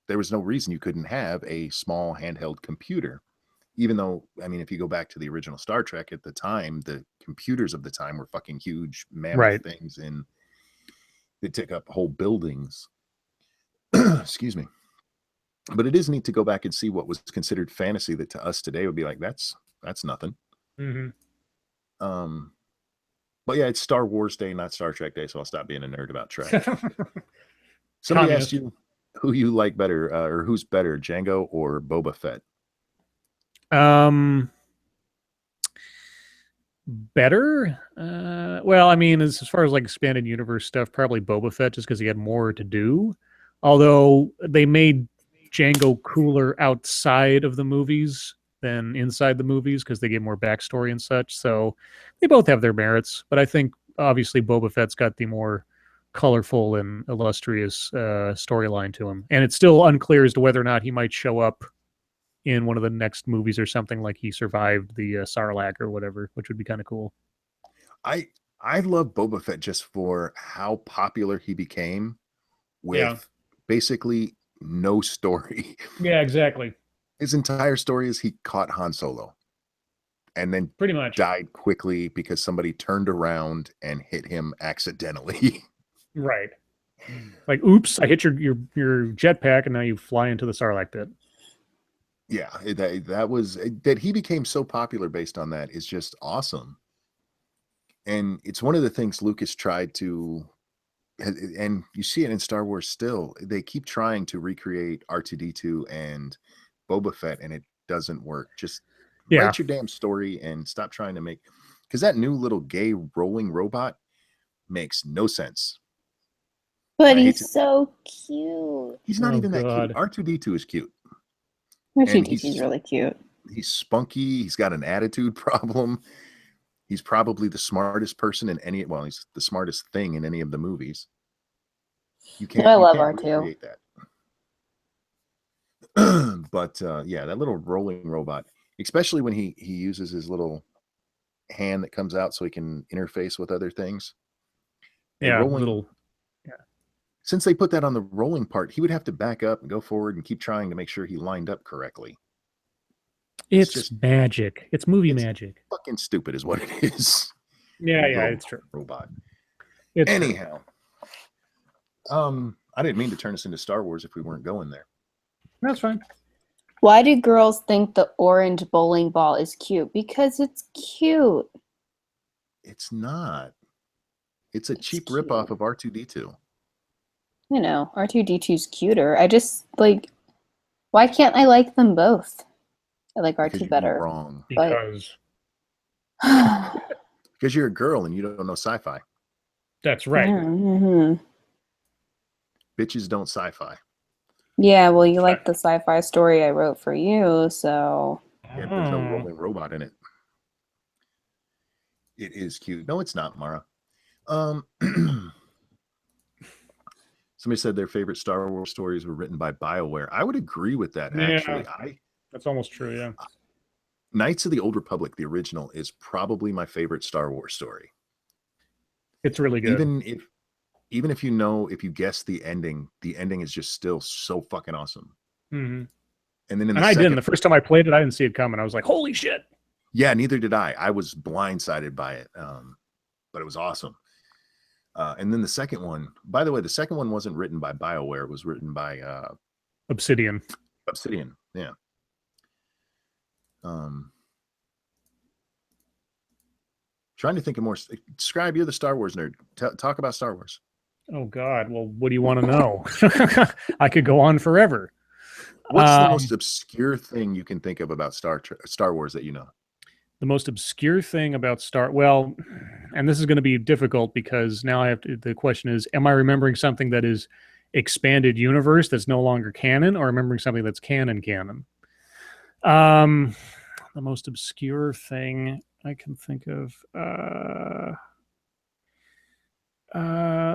there was no reason you couldn't have a small handheld computer. Even though, I mean, if you go back to the original Star Trek at the time, the computers of the time were fucking huge mammoth things, and they took up whole buildings. Excuse me. But it is neat to go back and see what was considered fantasy that to us today would be like, that's nothing. Mm-hmm. But yeah, it's Star Wars Day, not Star Trek Day, so I'll stop being a nerd about Trek. Somebody Communist. asked you who you like better, or who's better, Django or Boba Fett? Better. Well, I mean, as far as like expanded universe stuff, probably Boba Fett, just because he had more to do. Although they made Django cooler outside of the movies than inside the movies because they gave more backstory and such. So they both have their merits, but I think obviously Boba Fett's got the more colorful and illustrious storyline to him, and it's still unclear as to whether or not he might show up in one of the next movies or something, like he survived the Sarlacc or whatever, which would be kind of cool. I love Boba Fett just for how popular he became with basically no story. Yeah, exactly. His entire story is he caught Han Solo and then Pretty much. died quickly because somebody turned around and hit him accidentally. Right. Like, oops, I hit your jetpack and now you fly into the Sarlacc pit. Yeah, that was that he became so popular based on that is just awesome. And it's one of the things Lucas tried to, and you see it in Star Wars still, they keep trying to recreate R2-D2 and Boba Fett, and it doesn't work. Just write your damn story and stop trying to make, because that new little gay rolling robot makes no sense. But he's so cute. He's not even that cute. R2-D2 is cute. R2-D2 is really cute. He's spunky. He's got an attitude problem. He's probably the smartest person in any. Well, he's the smartest thing in any of the movies. You can't. I love R2. That. But yeah, that little rolling robot, especially when he uses his little hand that comes out so he can interface with other things. Yeah, rolling, since they put that on the rolling part, he would have to back up and go forward and keep trying to make sure he lined up correctly. It's just magic. It's movie magic. Fucking stupid is what it is. Yeah, it's true. Robot. It's Anyhow, I didn't mean to turn us into Star Wars if we weren't going there. That's fine. Why do girls think the orange bowling ball is cute? Because it's cute. It's not. It's a cheap ripoff of R2-D2. You know, R2-D2's cuter. I just like, why can't I like them both? I like R2 better. Wrong. Because because you're a girl and you don't know sci-fi. That's right. Mm-hmm. Bitches don't sci-fi. Yeah, well, you like the sci-fi story I wrote for you, so. Yeah, there's no rolling robot in it. It is cute. No, it's not, Mara. Somebody said their favorite Star Wars stories were written by BioWare. I would agree with that, actually. That's almost true, yeah. Knights of the Old Republic, the original, is probably my favorite Star Wars story. It's really good. Even if you guess the ending is just still so fucking awesome. Mm-hmm. And then I didn't. The first time I played it, I didn't see it coming. I was like, holy shit. Yeah, neither did I. I was blindsided by it. But it was awesome. And then the second one, by the way, the second one wasn't written by BioWare. It was written by Obsidian. Yeah. Trying to think of more. Scribe, you're the Star Wars nerd. Talk about Star Wars. Oh God. Well, what do you want to know? I could go on forever. What's the most obscure thing you can think of about Star Wars that you know? The most obscure thing about well, and this is going to be difficult because now the question is, am I remembering something that is expanded universe that's no longer canon, or remembering something that's canon? The most obscure thing I can think of,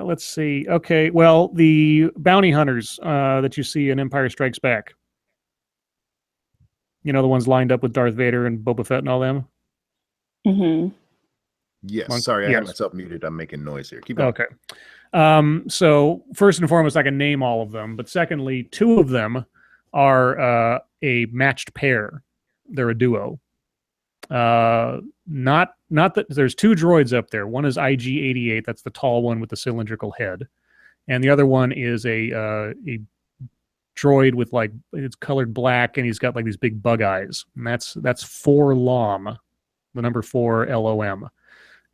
let's see. Okay, well, the bounty hunters that you see in Empire Strikes Back. You know, the ones lined up with Darth Vader and Boba Fett and all them? Mm-hmm. Yes. Sorry, I had myself muted. I'm making noise here. Keep going. Okay. So first and foremost, I can name all of them. But secondly, two of them are a matched pair. They're a duo. Not that there's two droids up there. One is IG-88. That's the tall one with the cylindrical head. And the other one is a droid with it's colored black, and he's got like these big bug eyes. And that's 4 LOM, the number 4 LOM.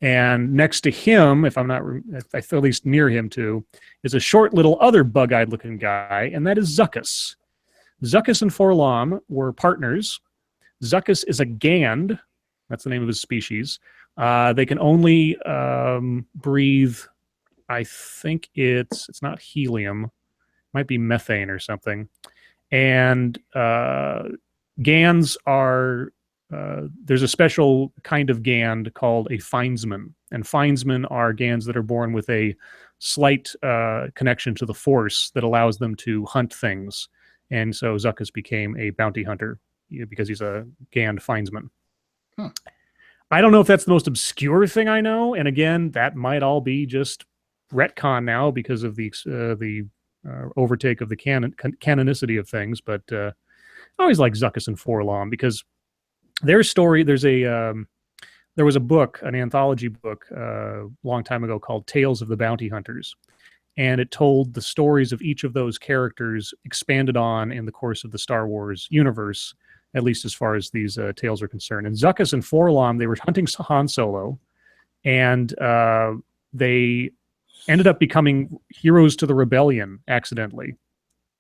And next to him, if I'm not, if I feel at least near him too, is a short little other bug-eyed looking guy, and that is Zuckuss. Zuckuss and Forlom were partners. Zuckuss is a Gand. That's the name of his species. They can only breathe, I think it's not helium. It might be methane or something. And Gands are, there's a special kind of Gand called a Findsman. And Findsmen are Gands that are born with a slight connection to the Force that allows them to hunt things. And so Zuckuss became a bounty hunter because he's a Gand Findsman. Huh. I don't know if that's the most obscure thing I know. And again, that might all be just retcon now because of the overtake of the canonicity of things. But I always like Zuckuss and Forlom because their story, there was a book, an anthology book a long time ago called Tales of the Bounty Hunters. And it told the stories of each of those characters expanded on in the course of the Star Wars universe, at least as far as these tales are concerned. And Zuckuss and Forlom, they were hunting Han Solo, and they ended up becoming heroes to the rebellion accidentally.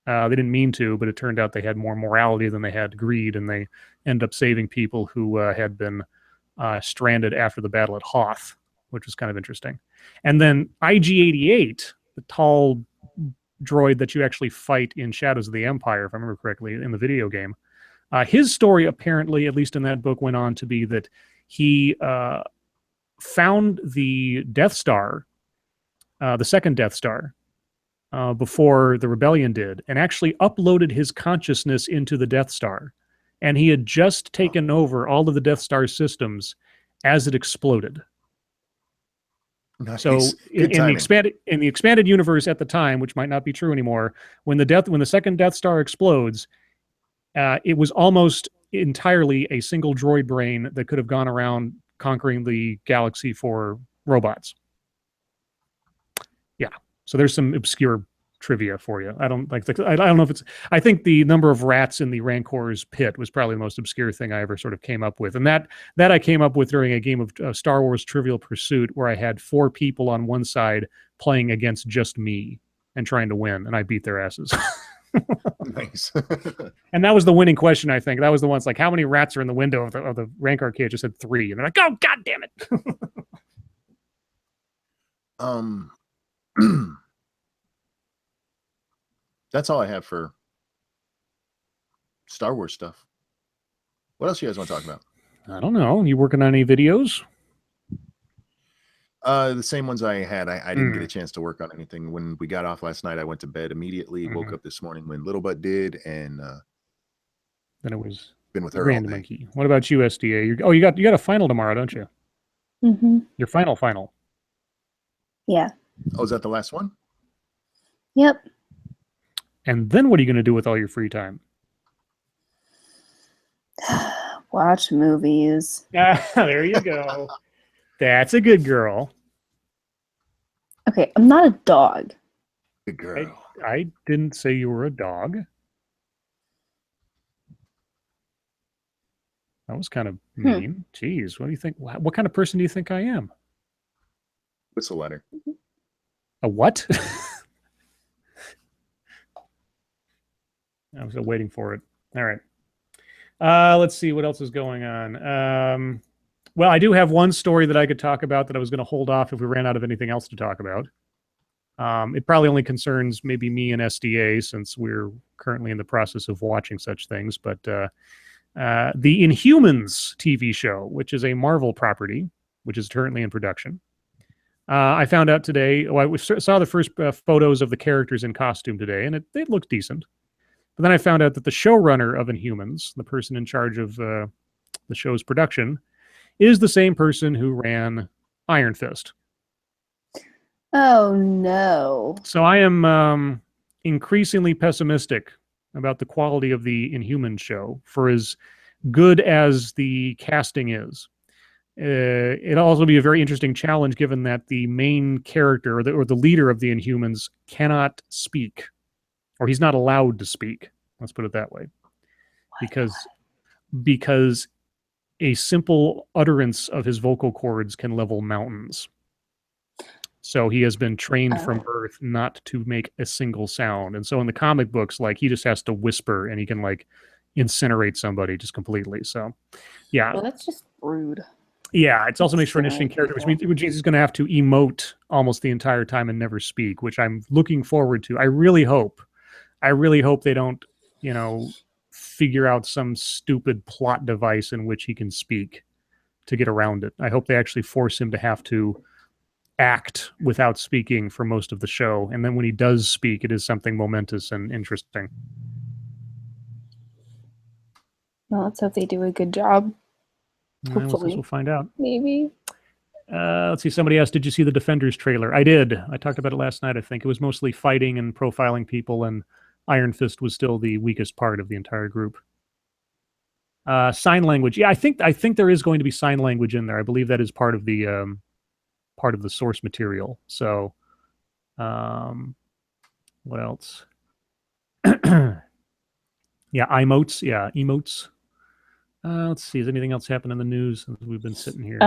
They didn't mean to, but it turned out they had more morality than they had greed, and they ended up saving people who had been stranded after the battle at Hoth, which was kind of interesting. And then IG-88, the tall droid that you actually fight in Shadows of the Empire, if I remember correctly, in the video game, his story apparently, at least in that book, went on to be that he found the Death Star, the second Death Star, before the rebellion did, and actually uploaded his consciousness into the Death Star. And he had just taken over all of the Death Star systems as it exploded. Nice. So in the expanded universe at the time, which might not be true anymore, when the second Death Star explodes, it was almost entirely a single droid brain that could have gone around conquering the galaxy for robots. Yeah. So there's some obscure trivia for you. I don't know if it's, I think the number of rats in the Rancor's pit was probably the most obscure thing I ever sort of came up with. And that I came up with during a game of Star Wars Trivial Pursuit where I had 4 people on one side playing against just me and trying to win, and I beat their asses. Nice. And that was the winning question, I think. That was the ones like, how many rats are in the window of the Rancor cage? I said 3. And they're like, oh, God damn it. That's all I have for Star Wars stuff. What else you guys want to talk about? I don't know. You working on any videos? The same ones I had. I didn't get a chance to work on anything. When we got off last night, I went to bed immediately, woke up this morning when Little Butt did, and then it was been with her Grandmonkey. What about you, SDA? You got a final tomorrow, don't you? Mm-hmm. Your final. Yeah. Oh, is that the last one? Yep. And then what are you going to do with all your free time? Watch movies. There you go. That's a good girl. Okay, I'm not a dog. Good girl. I didn't say you were a dog. That was kind of mean. Jeez, what do you think? What kind of person do you think I am? Whistle letter. A what? I was waiting for it. All right. Let's see what else is going on. Well, I do have one story that I could talk about that I was going to hold off if we ran out of anything else to talk about. It probably only concerns maybe me and SDA since we're currently in the process of watching such things. But the Inhumans TV show, which is a Marvel property, which is currently in production. I found out today, I saw the first photos of the characters in costume today, and they looked decent. But then I found out that the showrunner of Inhumans, the person in charge of the show's production, is the same person who ran Iron Fist. Oh, no. So I am increasingly pessimistic about the quality of the Inhumans show for as good as the casting is. It'll also be a very interesting challenge given that the main character or the leader of the Inhumans cannot speak, or he's not allowed to speak. Let's put it that way. Because a simple utterance of his vocal cords can level mountains. So he has been trained from birth not to make a single sound. And so in the comic books, like he just has to whisper and he can like incinerate somebody just completely. So yeah. Well, that's just rude. Yeah, it also makes for an Incinerate interesting character, which people. means he's going to have to emote almost the entire time and never speak, which I'm looking forward to. I really hope they don't, you know, figure out some stupid plot device in which he can speak to get around it. I hope they actually force him to have to act without speaking for most of the show, and then when he does speak, it is something momentous and interesting. Well, let's hope they do a good job. Hopefully. We'll find out. Maybe. Let's see. Somebody asked, "Did you see the Defenders trailer?" I did. I talked about it last night. I think it was mostly fighting and profiling people, and Iron Fist was still the weakest part of the entire group. Sign language. Yeah, I think there is going to be sign language in there. I believe that is part of the source material. So, what else? Yeah, emotes. Yeah, emotes. Let's see. Has anything else happened in the news since we've been sitting here?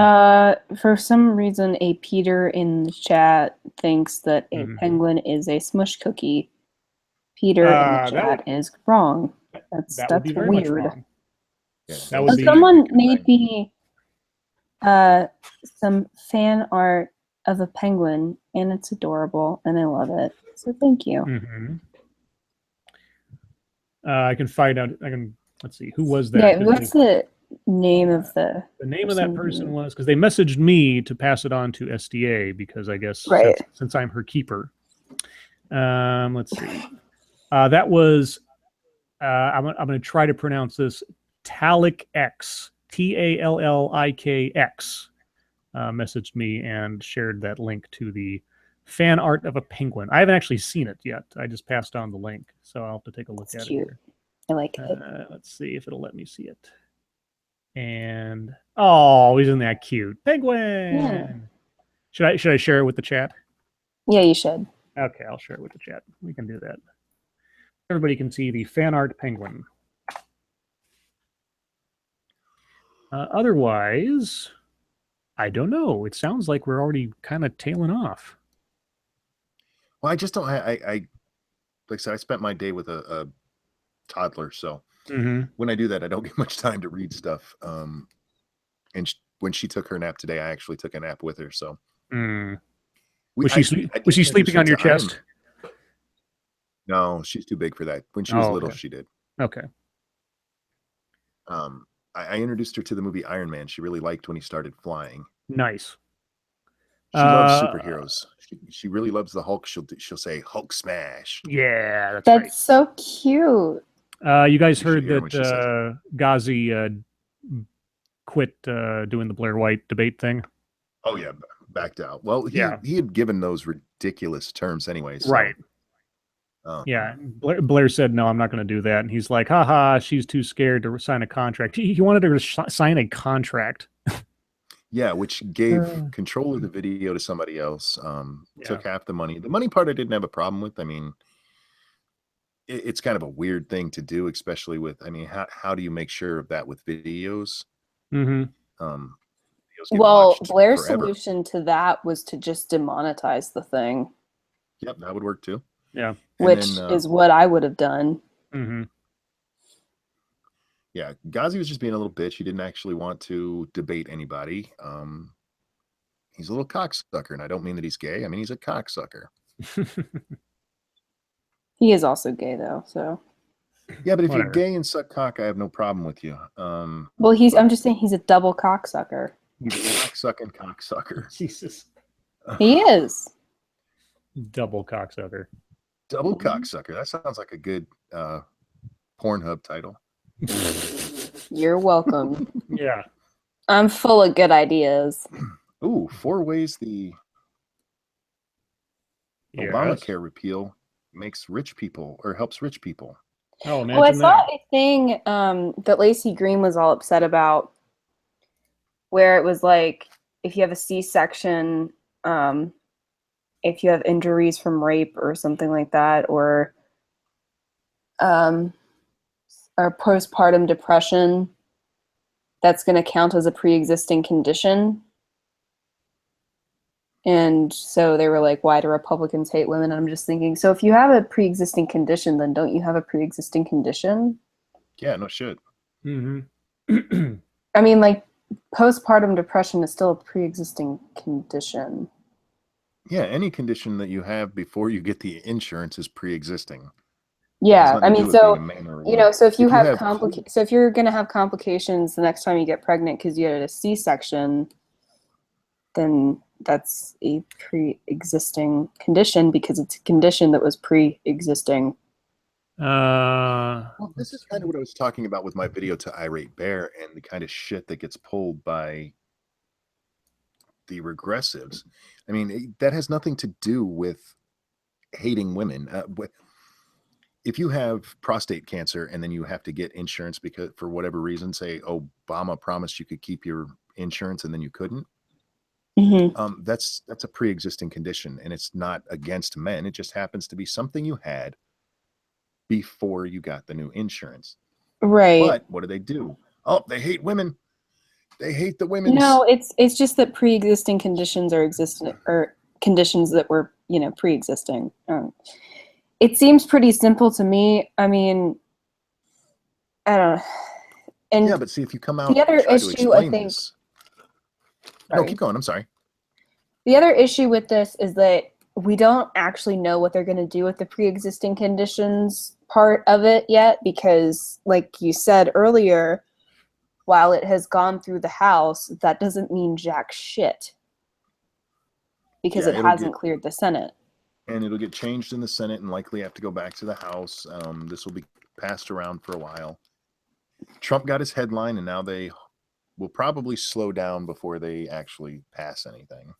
For some reason, a Peter in the chat thinks that a penguin is a smush cookie. Peter in the chat is wrong. That's very much weird. wrong. Yeah, That would be Someone made me some fan art of a penguin, and it's adorable, and I love it. So thank you. Mm-hmm. I can find out. Let's see. Who was that? Yeah, what's the name of the name of that person was, because they messaged me to pass it on to SDA because I guess since I'm her keeper. Let's see. That was I'm going to try to pronounce this. Tallik X, TALLIKX, messaged me and shared that link to the fan art of a penguin. I haven't actually seen it yet. I just passed on the link, so I'll have to take a look at it here. I like it. Let's see if it'll let me see it. And oh, isn't that cute? Penguin. Yeah. Should I share it with the chat? Yeah, you should. Okay, I'll share it with the chat. We can do that. Everybody can see the fan art penguin. Otherwise, I don't know. It sounds like we're already kind of tailing off. Well, I just don't. I like I said, I spent my day with a toddler, so when I do that, I don't get much time to read stuff. And when she took her nap today, I actually took a nap with her. So, was she sleeping on your chest? No, she's too big for that. When she was little, she did. Okay. I introduced her to the movie Iron Man. She really liked when he started flying. Nice. She loves superheroes. She really loves the Hulk. She'll say Hulk smash. Yeah, that's right. So cute. You guys heard that Ghazi quit doing the Blair White debate thing? Oh yeah, backed out. Well, he had given those ridiculous terms anyway. So. Right. Yeah, Blair said, no, I'm not going to do that. And he's like, haha, she's too scared to sign a contract. He wanted her to sign a contract. Yeah, which gave control of the video to somebody else. Took half the money. The money part I didn't have a problem with. I mean, it's kind of a weird thing to do, especially with, I mean, how do you make sure of that with videos? Well, Blair's solution to that was to just demonetize the thing. Yep, that would work too. Yeah. Which is what I would have done. Yeah, Ghazi was just being a little bitch. He didn't actually want to debate anybody. He's a little cocksucker, and I don't mean that he's gay. I mean, he's a cocksucker. He is also gay, though, so. Yeah, but if you're gay and suck cock, I have no problem with you. Well, I'm just saying he's a double cocksucker. He's a cocksucking cocksucker. Jesus. He is. Double cocksucker. Double cocksucker. That sounds like a good Pornhub title. You're welcome. Yeah. I'm full of good ideas. Ooh, 4 ways the Obamacare repeal makes rich people or helps rich people. Oh, well, I saw a thing that Lacey Green was all upset about, where it was like, if you have a C-section, if you have injuries from rape or something like that, or postpartum depression, that's going to count as a pre-existing condition. And so they were like, why do Republicans hate women? And I'm just thinking, so if you have a pre-existing condition, then don't you have a pre-existing condition? Yeah, no shit. Mm-hmm. I mean, like, postpartum depression is still a pre-existing condition. Yeah, any condition that you have before you get the insurance is pre-existing. Yeah, I mean, so, you know, so if you have so if you're going to have complications the next time you get pregnant because you had a C-section, then that's a pre-existing condition because it's a condition that was pre-existing. Well, this is kind of what I was talking about with my video to Irate Bear and the kind of shit that gets pulled by the regressives. I mean, that has nothing to do with hating women. If you have prostate cancer and then you have to get insurance because for whatever reason, say Obama promised you could keep your insurance and then you couldn't. Mm-hmm. That's a pre-existing condition, and it's not against men. It just happens to be something you had before you got the new insurance. Right. But what do? Oh, they hate women. They hate the women. No, it's just that pre-existing conditions are existent or conditions that were, you know, pre-existing. It seems pretty simple to me. I mean, I don't know. And yeah, but see, if you come out the other try to issue, explain I think. this. No, keep going. I'm sorry. The other issue with this is that we don't actually know what they're going to do with the pre-existing conditions part of it yet, because, like you said earlier, while it has gone through the House, that doesn't mean jack shit because it hasn't cleared the Senate. And it'll get changed in the Senate and likely have to go back to the House. This will be passed around for a while. Trump got his headline, and now they will probably slow down before they actually pass anything.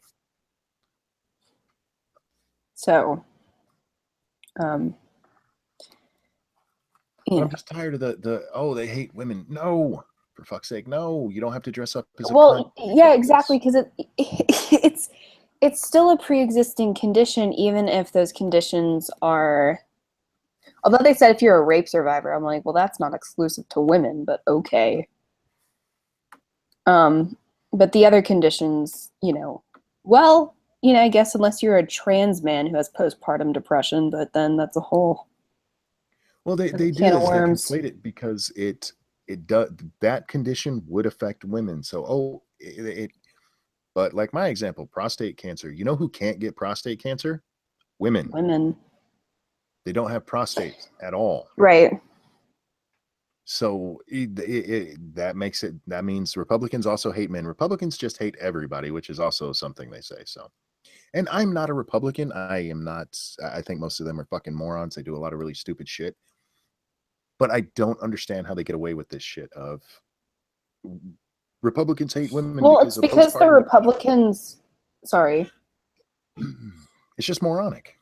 So, I'm just tired of the they hate women. No, for fuck's sake, no. You don't have to dress up as a cunt. Yeah, exactly, because it's still a pre-existing condition, even if those conditions are. Although they said if you're a rape survivor, I'm like, well, that's not exclusive to women, but okay. But the other conditions, you know, well, you know, I guess unless you're a trans man who has postpartum depression, but then that's a whole. Well, they do this. They conflate it because it does, that condition would affect women. So, but like my example, prostate cancer. You know who can't get prostate cancer? Women. Women. They don't have prostate at all. Right. So that means Republicans also hate men. Republicans just hate everybody, which is also something they say. So, and I'm not a Republican. I am not. I think most of them are fucking morons. They do a lot of really stupid shit. But I don't understand how they get away with this shit of Republicans hate women. Well, it's because the Republicans. Sorry. It's just moronic.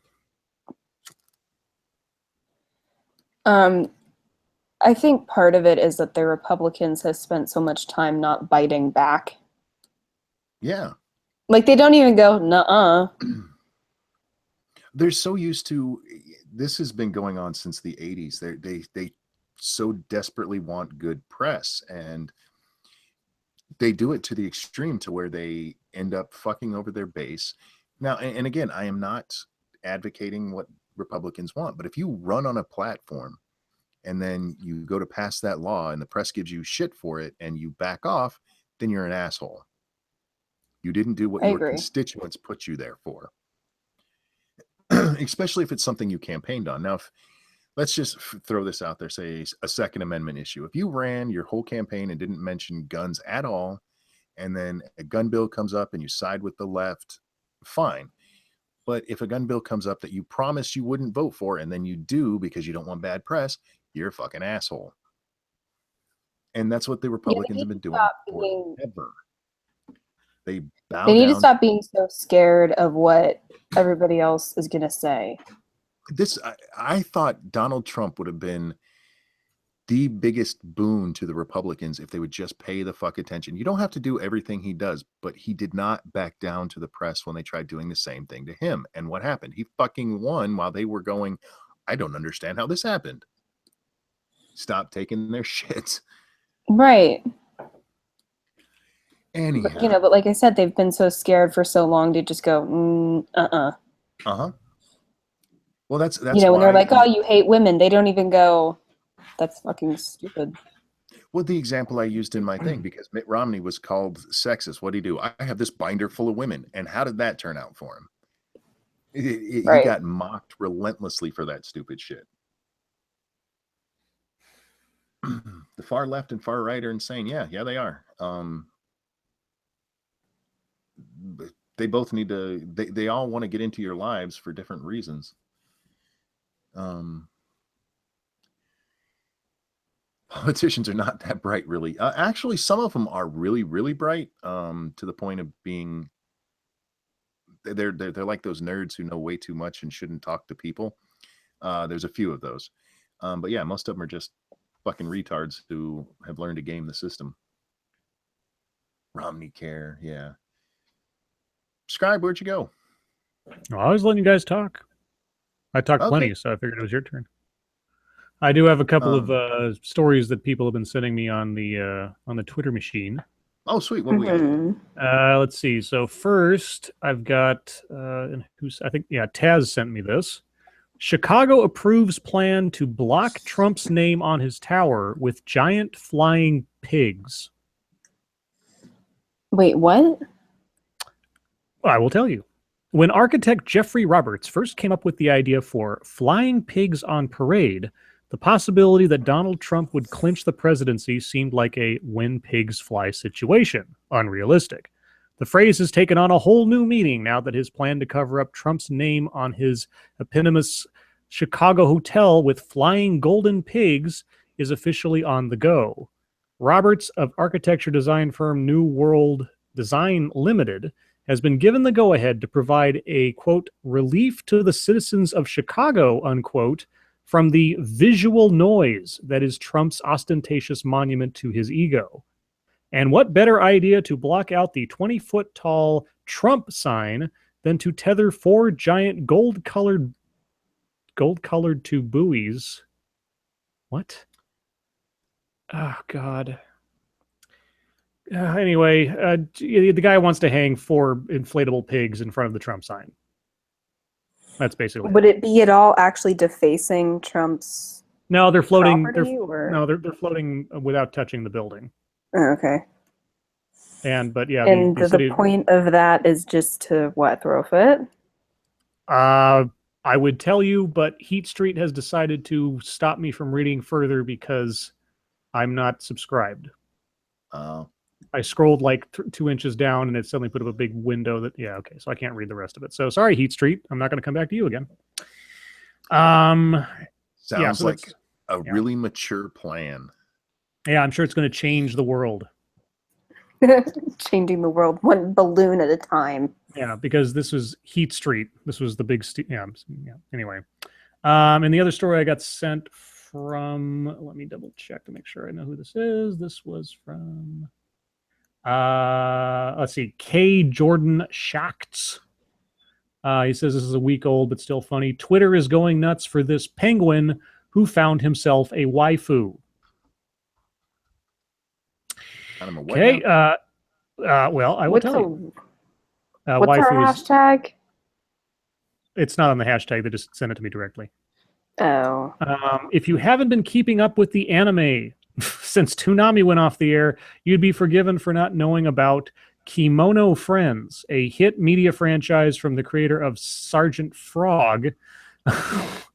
I think part of it is that the Republicans have spent so much time not biting back. Yeah. Like they don't even go, nuh-uh. They're so used to, this has been going on since the 80s. They so desperately want good press, and they do it to the extreme to where they end up fucking over their base. Now, and again, I am not advocating what Republicans want, but if you run on a platform and then you go to pass that law and the press gives you shit for it and you back off, then you're an asshole. You didn't do what your constituents put you there for. Especially if it's something you campaigned on. Now, if let's just throw this out there, say a Second Amendment issue. If you ran your whole campaign and didn't mention guns at all, and then a gun bill comes up and you side with the left, fine. But if a gun bill comes up that you promised you wouldn't vote for, and then you do because you don't want bad press, you're a fucking asshole. And that's what the Republicans have been doing forever. They need to stop being so scared of what everybody else is going to say. I thought Donald Trump would have been the biggest boon to the Republicans if they would just pay the fuck attention. You don't have to do everything he does, but he did not back down to the press when they tried doing the same thing to him. And what happened? He fucking won while they were going, I don't understand how this happened. Stop taking their shit. Right. Anyhow. But like I said, they've been so scared for so long to just go, Uh-huh. Well, that's when they're why, like, oh, you hate women, they don't even go, that's fucking stupid. well, the example I used in my thing, because Mitt Romney was called sexist. What did he do? I have this binder full of women. And how did that turn out for him? He got mocked relentlessly for that stupid shit. The far left and far right are insane. Yeah, they are. They both need to, they all want to get into your lives for different reasons. Politicians are not that bright, really. Actually, some of them are really, really bright, to the point of being, they're like those nerds who know way too much and shouldn't talk to people. There's a few of those. But yeah, most of them are just fucking retards who have learned to game the system. Romney care, yeah. Scribe, where'd you go? Oh, I was letting you guys talk. I talked plenty, so I figured it was your turn. I do have a couple of stories that people have been sending me on the Twitter machine. Oh, sweet. What we got? Let's see. So first, I've got Taz sent me this. Chicago approves plan to block Trump's name on his tower with giant flying pigs. Wait, what? I will tell you. When architect Jeffrey Roberts first came up with the idea for flying pigs on parade, the possibility that Donald Trump would clinch the presidency seemed like a when pigs fly situation, unrealistic. The phrase has taken on a whole new meaning now that his plan to cover up Trump's name on his eponymous Chicago hotel with flying golden pigs is officially on the go. Roberts of architecture design firm New World Design Limited has been given the go-ahead to provide a, quote, relief to the citizens of Chicago, unquote, from the visual noise that is Trump's ostentatious monument to his ego. And what better idea to block out the 20-foot-tall Trump sign than to tether 4 giant gold-colored to buoys. What? Oh, God. Anyway, the guy wants to hang 4 inflatable pigs in front of the Trump sign. That's basically. Would it be at all actually defacing Trump's? No, they're floating. They're floating without touching the building. Oh, okay. But yeah, and the point of that is just to what, throw a fit? I would tell you, but Heat Street has decided to stop me from reading further because I'm not subscribed. I scrolled like 2 inches down and it suddenly put up a big window that, so I can't read the rest of it. So sorry, Heat Street. I'm not going to come back to you again. Sounds like a really mature plan. Yeah, I'm sure it's going to change the world. Changing the world one balloon at a time. Yeah, because this was Heat Street. This was the big... Anyway. And the other story I got sent from... Let me double check to make sure I know who this is. This was from... let's see. K. Jordan Schachts. He says this is a week old, but still funny. Twitter is going nuts for this penguin who found himself a waifu. Okay. Well, I will tell you. What's our hashtag? It's not on the hashtag. They just sent it to me directly. Oh. If you haven't been keeping up with the anime since Toonami went off the air, you'd be forgiven for not knowing about Kimono Friends, a hit media franchise from the creator of Sergeant Frog,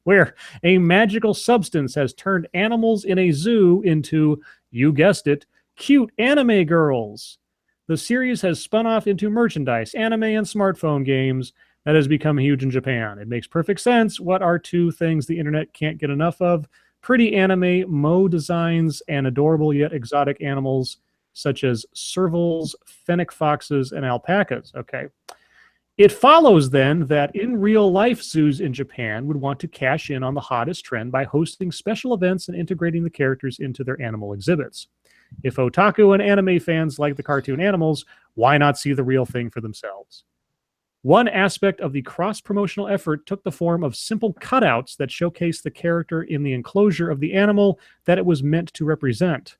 where a magical substance has turned animals in a zoo into, you guessed it, cute anime girls. The series has spun off into merchandise, anime, and smartphone games that has become huge in Japan. It makes perfect sense. What are 2 things the internet can't get enough of? Pretty anime, mo designs, and adorable yet exotic animals such as servals, fennec foxes, and alpacas. Okay. It follows then that in real life zoos in Japan would want to cash in on the hottest trend by hosting special events and integrating the characters into their animal exhibits. If otaku and anime fans like the cartoon animals, why not see the real thing for themselves? One aspect of the cross-promotional effort took the form of simple cutouts that showcase the character in the enclosure of the animal that it was meant to represent.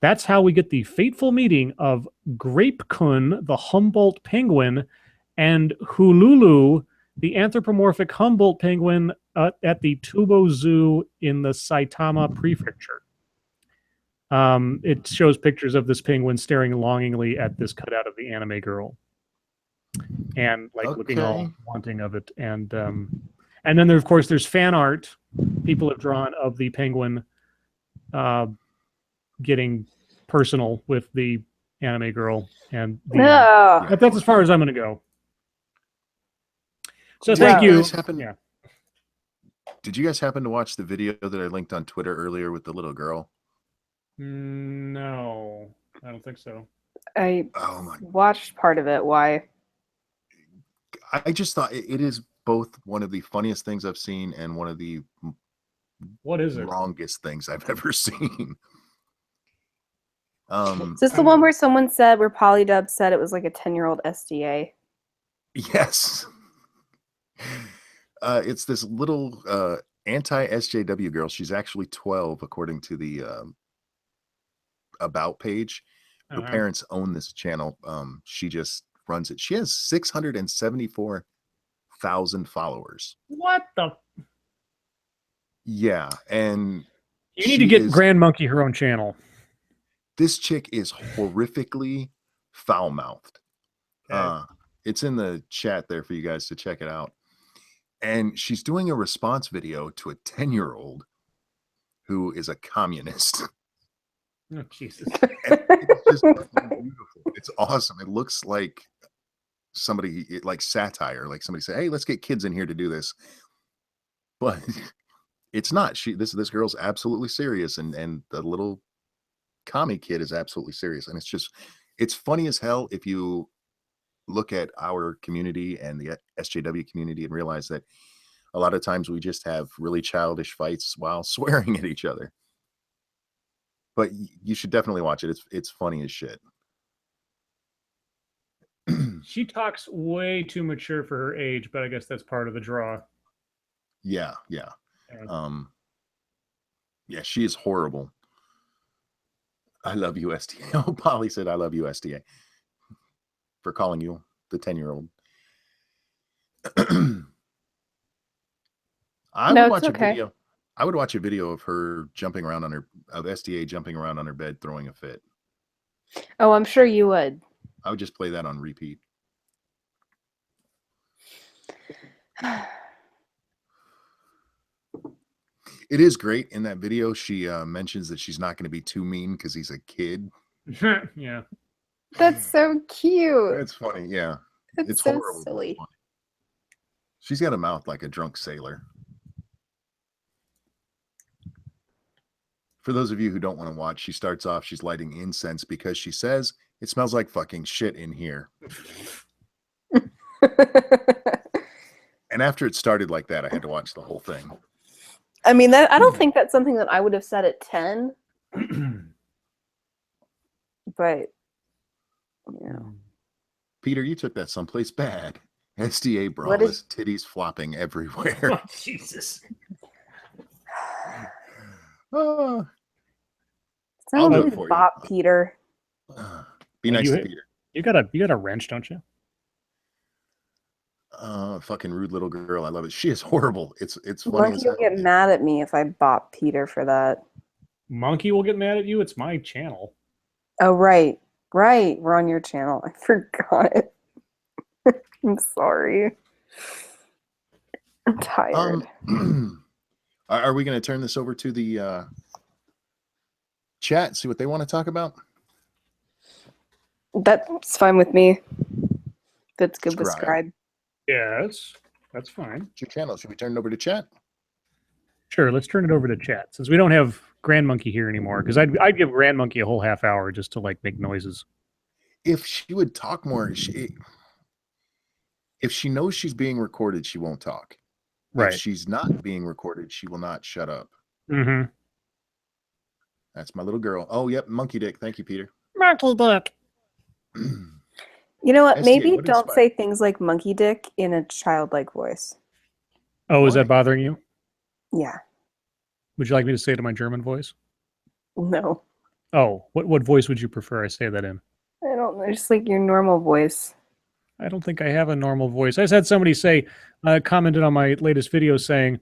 That's how we get the fateful meeting of Grapekun, the Humboldt penguin, and Hululu, the anthropomorphic Humboldt penguin, at the Tubo Zoo in the Saitama Prefecture. It shows pictures of this penguin staring longingly at this cutout of the anime girl, and like looking all wanting of it. And then there, of course, there's fan art people have drawn of the penguin getting personal with the anime girl, and that's as far as I'm going to go. So thank you. Did you guys happen to watch the video that I linked on Twitter earlier with the little girl? No, I don't think so. I watched part of it. Why? I just thought it is both one of the funniest things I've seen and one of the longest things I've ever seen. Is this the one where someone said, where Polydub said it was like a 10-year-old SDA? Yes. It's this little anti-SJW girl. She's actually 12, according to the About page. Her parents own this channel. She just runs it. She has 674,000 followers. What the? Yeah, and you need to get Grandmonkey her own channel. This chick is horrifically foul-mouthed. It's in the chat there for you guys to check it out. And she's doing a response video to a 10-year-old who is a communist. Oh, Jesus. It's just beautiful. It's awesome. It looks like somebody, like satire, like somebody say, hey, let's get kids in here to do this. But it's not. This girl's absolutely serious, and the little commie kid is absolutely serious. And it's funny as hell if you look at our community and the SJW community and realize that a lot of times we just have really childish fights while swearing at each other. But you should definitely watch it. It's funny as shit. She talks way too mature for her age, but I guess that's part of the draw. Yeah. Yeah, she is horrible. I love you, SDA. Oh, Polly said, I love you, SDA. For calling you the 10-year-old. I would watch a video of her jumping around of SDA jumping around on her bed, throwing a fit. Oh, I'm sure you would. I would just play that on repeat. It is great. In that video, she mentions that she's not going to be too mean because he's a kid. Yeah. That's so cute. It's funny, yeah. It's so horrible. silly. She's got a mouth like a drunk sailor. For those of you who don't want to watch, she starts off, she's lighting incense because she says it smells like fucking shit in here. And after it started like that, I had to watch the whole thing. I mean, I don't think that's something that I would have said at 10. But, yeah. Peter, you took that someplace bad. SDA braless, titties flopping everywhere. Oh, Jesus. Someone bop Peter. Be nice to Peter. You got a wrench, don't you? Fucking rude little girl. I love it. She is horrible. It's funny. Monkey will get mad at me if I bop Peter for that. Monkey will get mad at you. It's my channel. Oh, right. We're on your channel. I forgot. I'm sorry. I'm tired. Are we going to turn this over to the chat and see what they want to talk about? That's fine with me. That's good with Scribe. Yes, that's fine. It's your channel. Should we turn it over to chat? Sure, let's turn it over to chat since we don't have Grandmonkey here anymore. Because I'd give Grandmonkey a whole half hour just to like make noises. If she would talk more, if she knows she's being recorded, she won't talk. Right. If she's not being recorded, she will not shut up. Mm-hmm. That's my little girl. Oh, yep, monkey dick. Thank you, Peter. Monkey dick. You know what? Maybe don't say things like monkey dick in a childlike voice. Oh, is that bothering you? Yeah. Would you like me to say it in my German voice? No. Oh, what voice would you prefer I say that in? I don't know, just like your normal voice. I don't think I have a normal voice. I just had somebody say, commented on my latest video saying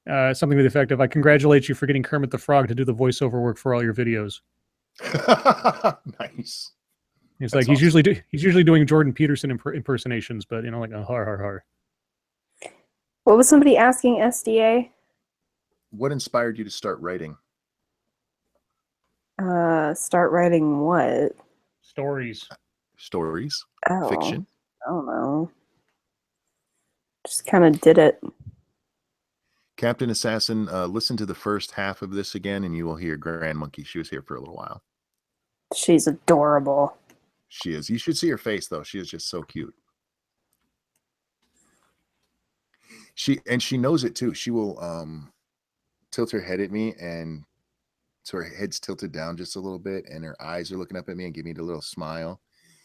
something to the effect of, "I congratulate you for getting Kermit the Frog to do the voiceover work for all your videos." Nice. He's That's like, he's awesome. usually doing Jordan Peterson impersonations, but like a har har har. What was somebody asking SDA? What inspired you to start writing? Start writing what? Stories. Stories, Oh, fiction. I don't know. Just kind of did it. Captain Assassin, listen to the first half of this again, and you will hear Grandmonkey. She was here for a little while. She's adorable. She is. You should see her face, though. She is just so cute. She knows it too. She will tilt her head at me, and so her head's tilted down just a little bit, and her eyes are looking up at me and give me the little smile.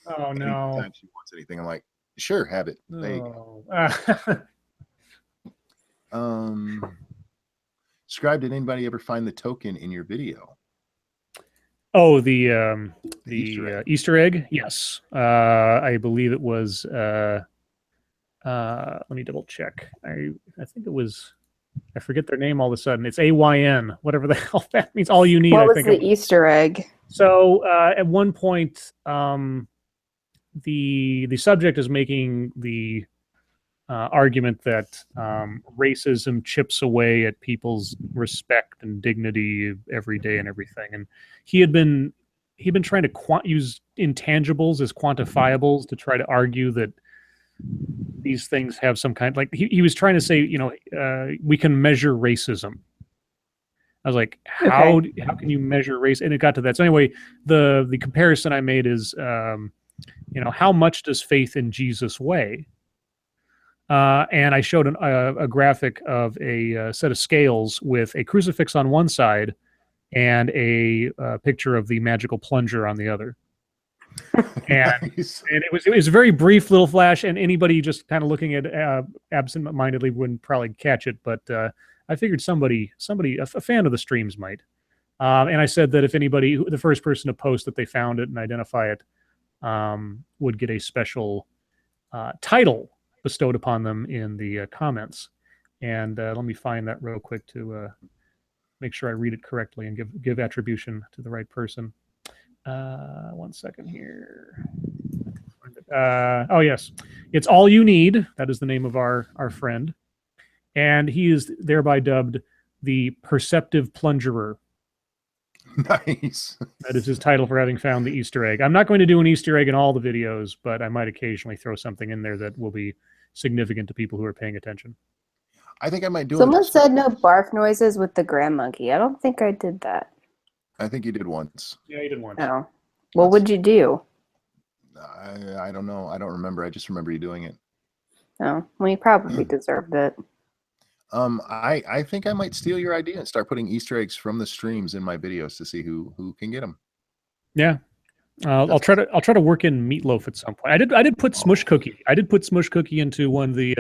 Oh no! Anytime she wants anything, I'm like, sure, have it. There you go. Scribe, did anybody ever find the token in your video? Oh, the Easter egg. Easter egg. Yes, I believe it was. Let me double check. I think it was. I forget their name all of a sudden. It's AYN, whatever the hell that means. All you need. What I was think the Easter egg? So at one point, the subject is making the argument that racism chips away at people's respect and dignity every day and everything. And he'd been trying to use intangibles as quantifiables to try to argue that these things have some kind, like he was trying to say, we can measure racism. I was like, how can you measure race? And it got to that. So anyway, the comparison I made is, how much does faith in Jesus weigh? And I showed a graphic of a set of scales with a crucifix on one side and a picture of the magical plunger on the other. And Nice. and it was a very brief little flash, and anybody just kind of looking at absent-mindedly wouldn't probably catch it. But I figured somebody, a fan of the streams might. And I said that if anybody, the first person to post that they found it and identify it, would get a special title bestowed upon them in the comments. And let me find that real quick to make sure I read it correctly and give attribution to the right person. 1 second here. Oh yes, it's All You Need. That is the name of our friend, and he is thereby dubbed the Perceptive Plungerer. Nice. That is his title for having found the Easter egg. I'm not going to do an Easter egg in all the videos, but I might occasionally throw something in there that will be significant to people who are paying attention. I think I might do it. Someone said no bark noises with the Grandmonkey. I don't think I did that. I think you did once. Yeah, you did once. No. What would you do? I don't know. I don't remember. I just remember you doing it. Oh, well, you probably deserved it. I think I might steal your idea and start putting Easter eggs from the streams in my videos to see who can get them. Yeah. I'll try to work in Meatloaf at some point. I did put Smush Cookie. I did put Smush Cookie into one of the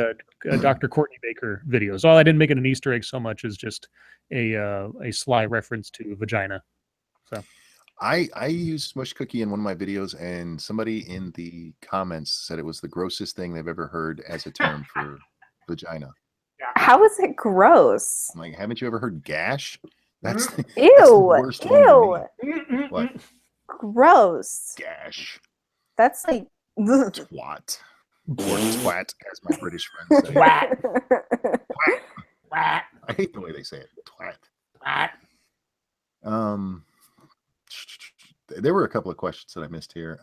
Dr. Courtney Baker videos. Well, I didn't make it an Easter egg so much as just a sly reference to vagina. So I used Smush Cookie in one of my videos, and somebody in the comments said it was the grossest thing they've ever heard as a term for vagina. How is it gross? I'm like, haven't you ever heard gash? That's the, Ew. that's the worst one to me. What? Gross. Gash. That's like Twat. Or twat, as my British friends say. Twat. Twat. I hate the way they say it. Twat. There were a couple of questions that I missed here.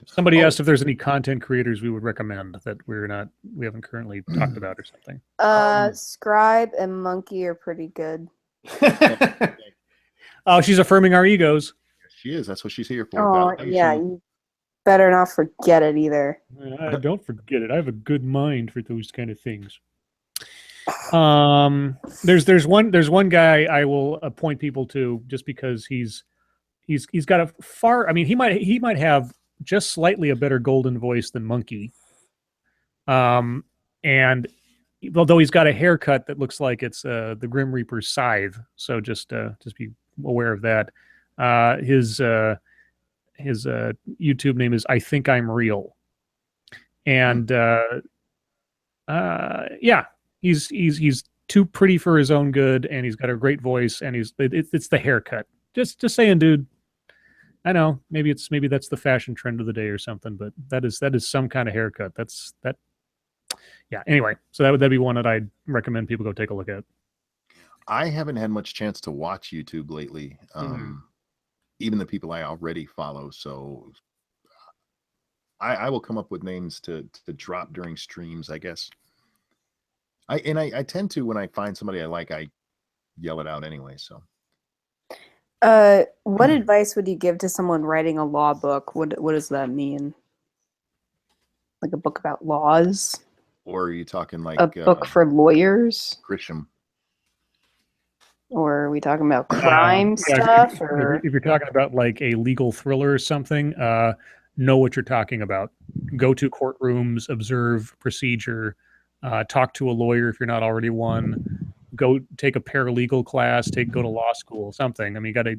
Somebody asked if there's any content creators we would recommend that we haven't currently talked about or something. Scribe and Monkey are pretty good. Oh, she's affirming our egos. She is. That's what she's here for. Oh, Validation. yeah. You better not forget it either. Don't forget it. I have a good mind for those kind of things. There's one guy I will point people to just because he's got a far. I mean, he might have just slightly a better golden voice than Monkey. And although he's got a haircut that looks like it's the Grim Reaper's scythe, so just be aware of that. His YouTube name is I Think I'm Real, and yeah, he's too pretty for his own good, and he's got a great voice, and it's the haircut. Just saying, dude. I know maybe that's the fashion trend of the day or something, but that is some kind of haircut. That. Yeah. Anyway, so that'd be one that I'd recommend people go take a look at. I haven't had much chance to watch YouTube lately. Even the people I already follow. So I will come up with names to drop during streams, I guess. I tend to, when I find somebody I like, I yell it out anyway. So. What advice would you give to someone writing a law book? What does that mean? Like a book about laws? Or are you talking like a book for lawyers? Grisham. Or are we talking about crime stuff? Or if you're talking about like a legal thriller or something, know what you're talking about. Go to courtrooms, observe procedure, talk to a lawyer if you're not already one. Go take a paralegal class, go to law school, something. I mean, you got to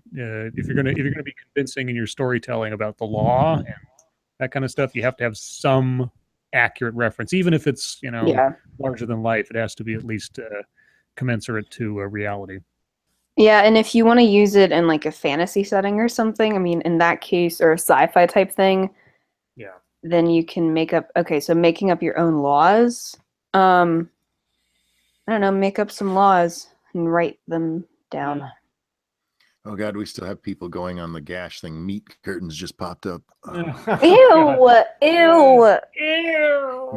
if you're gonna be convincing in your storytelling about the law and that kind of stuff, you have to have some accurate reference, even if it's larger than life. It has to be at least commensurate to reality. Yeah, and if you want to use it in like a fantasy setting or something, I mean, in that case, or a sci-fi type thing, then you can make up. Okay, so making up your own laws. I don't know, make up some laws and write them down. Oh God, we still have people going on the gash thing. Meat curtains just popped up. Ew!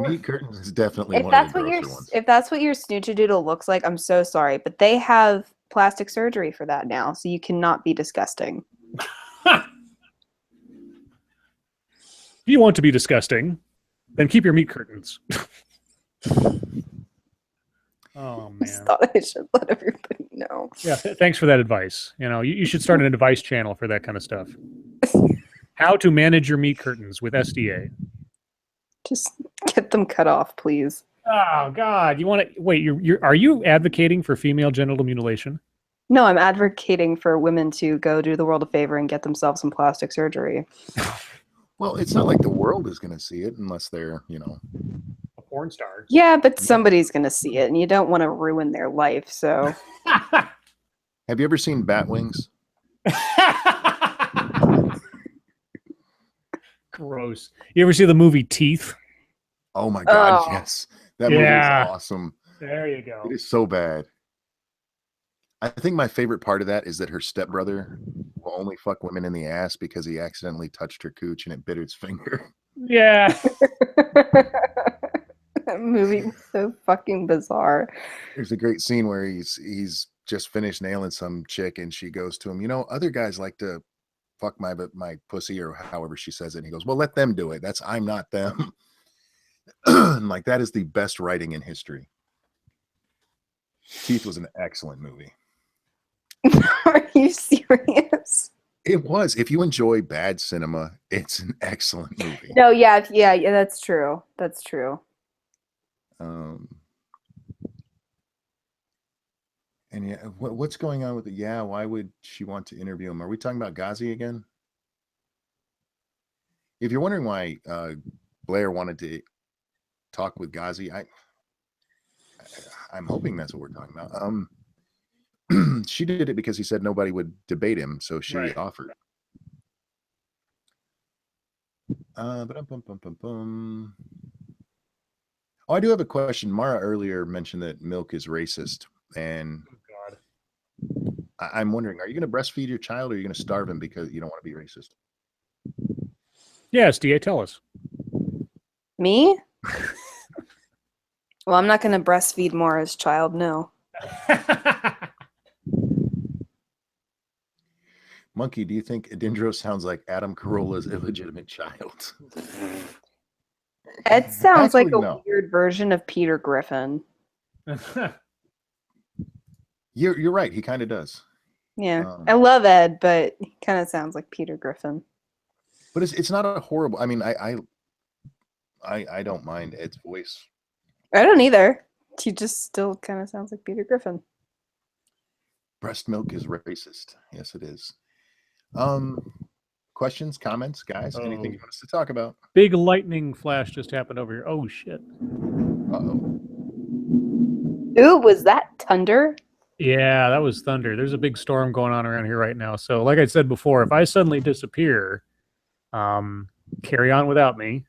Meat curtains is definitely If one that's of the what your grosser ones. if that's what your snoochadoodle looks like, I'm so sorry, but they have plastic surgery for that now, so you cannot be disgusting. If you want to be disgusting, then keep your meat curtains. Oh man! I just thought I should let everybody know. Yeah, thanks for that advice. You should start an advice channel for that kind of stuff. How to manage your meat curtains with SDA. Just get them cut off, please. Oh God! You want to wait? Are you advocating for female genital mutilation? No, I'm advocating for women to go do the world a favor and get themselves some plastic surgery. Well, it's not like the world is going to see it unless they're, a porn star. Yeah, but somebody's going to see it, and you don't want to ruin their life, so. Have you ever seen Bat Wings? Gross. You ever see the movie Teeth? Oh my God, yes. That movie is awesome. There you go. It is so bad. I think my favorite part of that is that her stepbrother will only fuck women in the ass because he accidentally touched her cooch and it bit his finger. Yeah. That movie was so fucking bizarre. There's a great scene where he's just finished nailing some chick and she goes to him, other guys like to fuck my pussy, or however she says it. And he goes, well, let them do it. I'm not them. And like, that is the best writing in history. Teeth was an excellent movie. Are you serious? It was. If you enjoy bad cinema, it's an excellent movie. No, yeah, that's true. That's true. And yeah, what's going on with it? Yeah, why would she want to interview him? Are we talking about Ghazi again? If you're wondering why Blair wanted to talk with Ghazi, I'm hoping that's what we're talking about. She did it because he said nobody would debate him, so she offered. Oh, I do have a question. Mara earlier mentioned that milk is racist, and I'm wondering, are you going to breastfeed your child, or are you going to starve him because you don't want to be racist? Yes, DA, tell us. Me? Well, I'm not going to breastfeed Mara's child, no. Monkey, do you think Adindro sounds like Adam Carolla's illegitimate child? Ed sounds Actually, like a no. weird version of Peter Griffin. You're right. He kind of does. Yeah, I love Ed, but he kind of sounds like Peter Griffin. But it's not a horrible. I mean, I don't mind Ed's voice. I don't either. He just still kind of sounds like Peter Griffin. Breast milk is racist. Yes, it is. Questions, comments, guys? Anything you want us to talk about? Big lightning flash just happened over here. Oh shit. Uh-oh. Ooh, was that thunder? Yeah, that was thunder. There's a big storm going on around here right now. So, like I said before, if I suddenly disappear, carry on without me.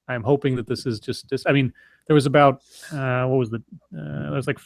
I'm hoping that this is just. I mean, there was about what was the? There was like.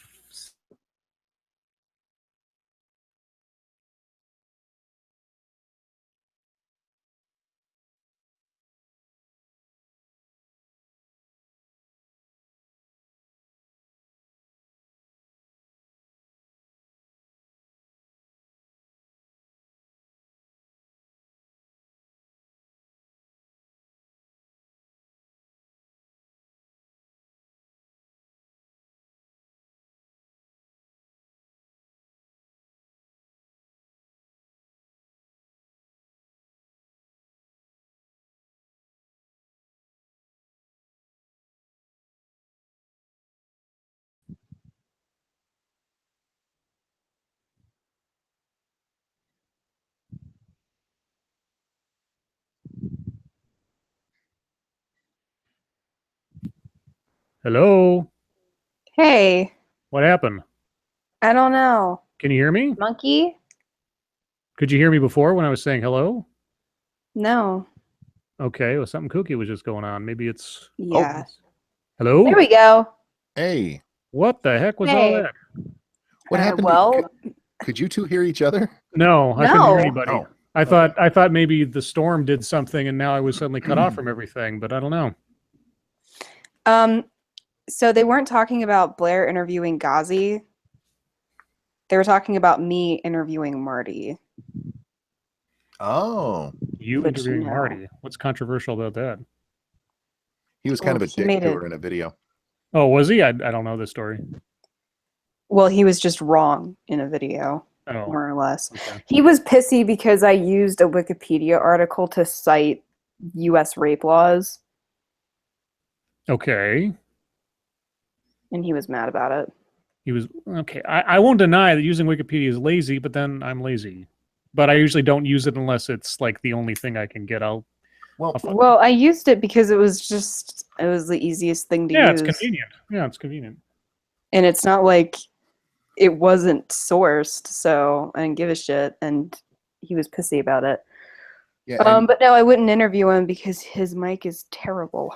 Hello. Hey, What happened? I don't know. Can you hear me? Monkey? Could you hear me before when I was saying hello? No. Okay, well, something kooky was just going on. Maybe it's. Yeah. Hello? There we go. Hey, What the heck was all Hey. that? what happened? Well, Could you two hear each other? No, I couldn't hear No. anybody. Oh, I thought maybe the storm did something and now I was suddenly cut off from everything, but I don't know. so they weren't talking about Blair interviewing Ghazi. They were talking about me interviewing Marty. oh, You Which, interviewing no. Marty. What's controversial about that? he was kind Well, of a he dick made to it- her in a video. Oh, was he? I don't know this story. Well, he was just wrong in a video, Oh, more or less. okay. He was pissy because I used a Wikipedia article to cite U.S. rape laws, Okay. and he was mad about it. He was okay. I won't deny that using Wikipedia is lazy, but then I'm lazy. But I usually don't use it unless it's like the only thing I can get. Well, Well, I used it because it was the easiest thing to yeah, use. it's convenient. Yeah, it's convenient. And it's not like it wasn't sourced, so I didn't give a shit, and he was pissy about it. yeah, and But no, I wouldn't interview him because his mic is terrible.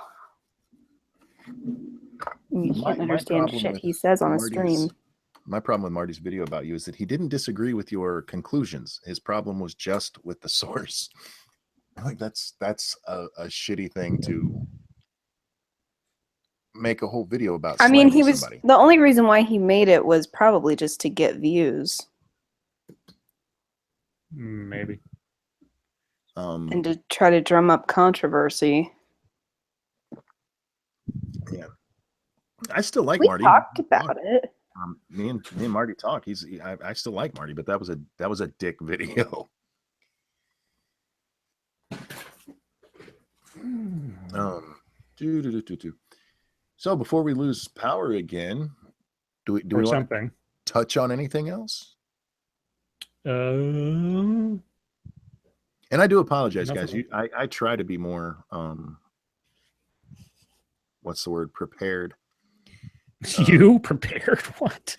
You My can't understand problem shit with he says on a Marty's- stream. my problem with Marty's video about you is that he didn't disagree with your conclusions. His problem was just with the source. Like that's a shitty thing to make a whole video about. I mean, slamming somebody. the only reason why he made it was probably just to get views Maybe. and to try to drum up controversy. Yeah, I still like We Marty. talked about it. Me and Marty talk. I still like Marty, but that was a dick video. So before we lose power again, do we Or want something. to touch on anything else? Uh, And I do apologize, guys. Nothing. I try to be more what's the word, prepared. you prepared what?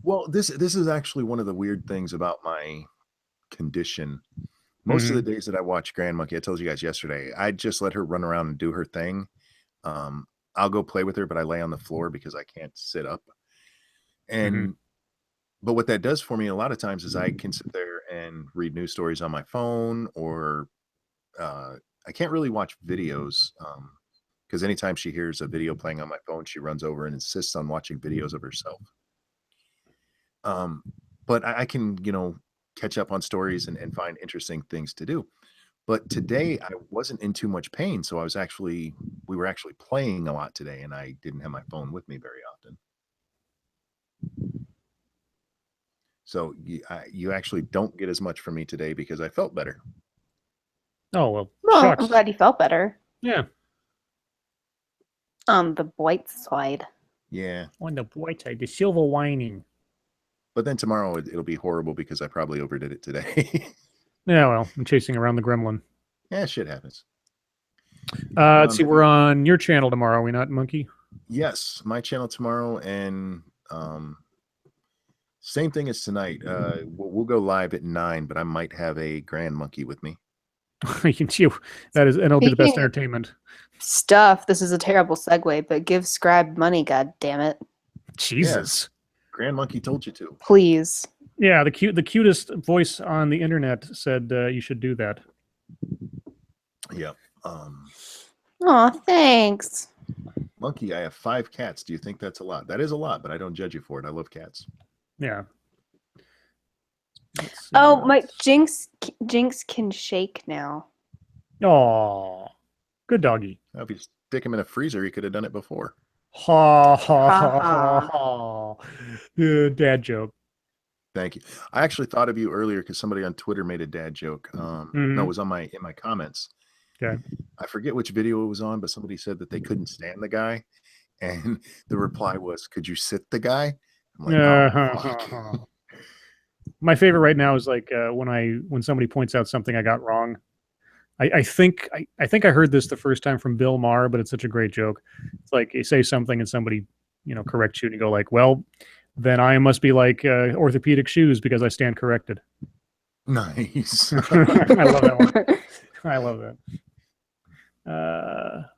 Well, this is actually one of the weird things about my condition. Most of the days that I watch Grandmonkey, I told you guys yesterday, I just let her run around and do her thing. I'll go play with her, but I lay on the floor because I can't sit up. And but what that does for me a lot of times is I can sit there and read news stories on my phone, or I can't really watch videos because anytime she hears a video playing on my phone, she runs over and insists on watching videos of herself. But I can, catch up on stories and find interesting things to do. But today I wasn't in too much pain, so we were actually playing a lot today, and I didn't have my phone with me very often. So you actually don't get as much from me today because I felt better. Oh, well, Well, shucks. I'm glad he felt better. Yeah. On the bright side. Yeah. On the bright side, the silver lining. But then tomorrow it'll be horrible because I probably overdid it today. Yeah, well, I'm chasing around the gremlin. Yeah, shit happens. Let's see, we're on your channel tomorrow, are we not, Monkey? Yes, my channel tomorrow, and same thing as tonight. We'll go live at 9, but I might have a Grand Monkey with me. That is, and it'll be the best Speaking of- entertainment. Stuff. This is a terrible segue, but give Scribe money, god damn it. Jesus. Grand Monkey told you to. Please. Yeah, the cutest voice on the internet said you should do that. Yeah. Aw, thanks. Monkey, I have 5 cats. Do you think that's a lot? That is a lot, but I don't judge you for it. I love cats. Yeah. Let's see Oh, what my else. Jinx can shake now. Aw, good doggy. Now, if you stick him in a freezer, he could have done it before. Ha ha Ha, ha ha. ha ha. Dad joke. Thank you. I actually thought of you earlier because somebody on Twitter made a dad joke. No, it was in my comments. Okay. I forget which video it was on, but somebody said that they couldn't stand the guy, and the reply was, "Could you sit the guy?" I'm like, oh, fuck. My favorite right now is like when somebody points out something I got wrong. I think I heard this the first time from Bill Maher, but it's such a great joke. It's like you say something and somebody corrects you, and you go like, "Well, then I must be like orthopedic shoes because I stand corrected." Nice. I love that one. I love that.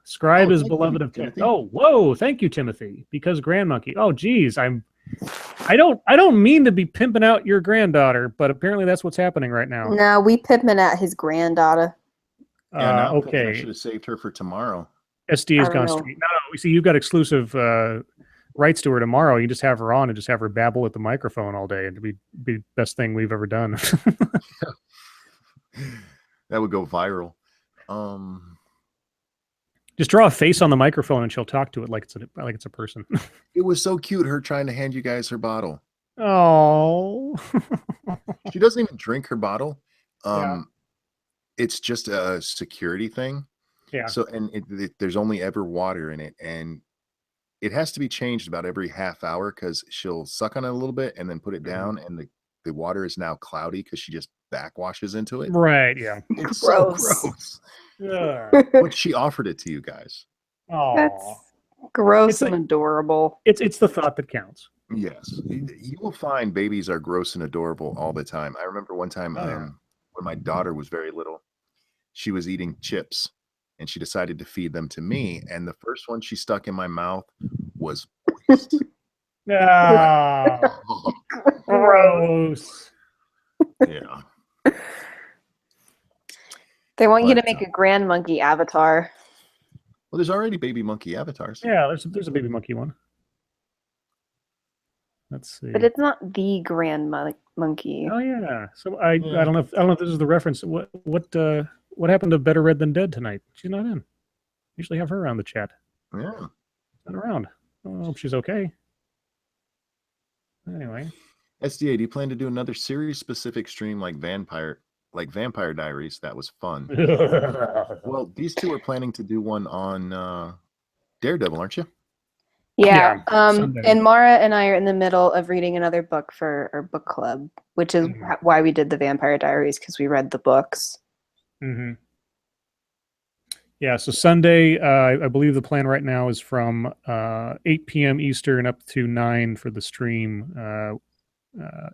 Scribe is thank beloved you, of Timothy. Oh, whoa! Thank you, Timothy. Because Grand Monkey. Oh, geez, I don't mean to be pimping out your granddaughter, but apparently that's what's happening right now. No, we pimping at his granddaughter. Yeah, now I Okay. should have saved her for tomorrow. SDA's I don't gone know. straight. No, we see you've got exclusive rights to her tomorrow. You just have her on and just have her babble at the microphone all day, and it'd be the best thing we've ever done. That would go viral. Just draw a face on the microphone, and she'll talk to it like it's a person. It was so cute, her trying to hand you guys her bottle. Oh. She doesn't even drink her bottle. Yeah. It's just a security thing. Yeah. So, and there's only ever water in it, and it has to be changed about every half hour because she'll suck on it a little bit and then put it down, and the water is now cloudy because she just backwashes into it. Right. Yeah. It's Gross. so gross. Yeah. But she offered it to you guys. Oh. That's gross It's and like- adorable. It's the thought that counts. Yes, you will find babies are gross and adorable all the time. I remember one time Oh, yeah. when my daughter was very little, she was eating chips, and she decided to feed them to me. And the first one she stuck in my mouth was moist. Ah, gross. Yeah. They want you to But, make a Grand Monkey avatar. Well, there's already baby monkey avatars. Yeah, there's a baby monkey one. Let's see. But it's not the Grand Monkey. Oh yeah. So I Yeah. don't know if this is the reference. What happened to Better Red Than Dead tonight? She's not in. Usually have her around the chat. Yeah. Not around. I hope she's okay. Anyway. SDA, do you plan to do another series specific stream like Vampire Diaries? That was fun. Well, these two are planning to do one on Daredevil, aren't you? Yeah. Sunday. And Mara and I are in the middle of reading another book for our book club, which is why we did the Vampire Diaries, because we read the books. Mm-hmm. Yeah, so Sunday, I believe the plan right now is from 8 p.m. Eastern up to 9 for the stream.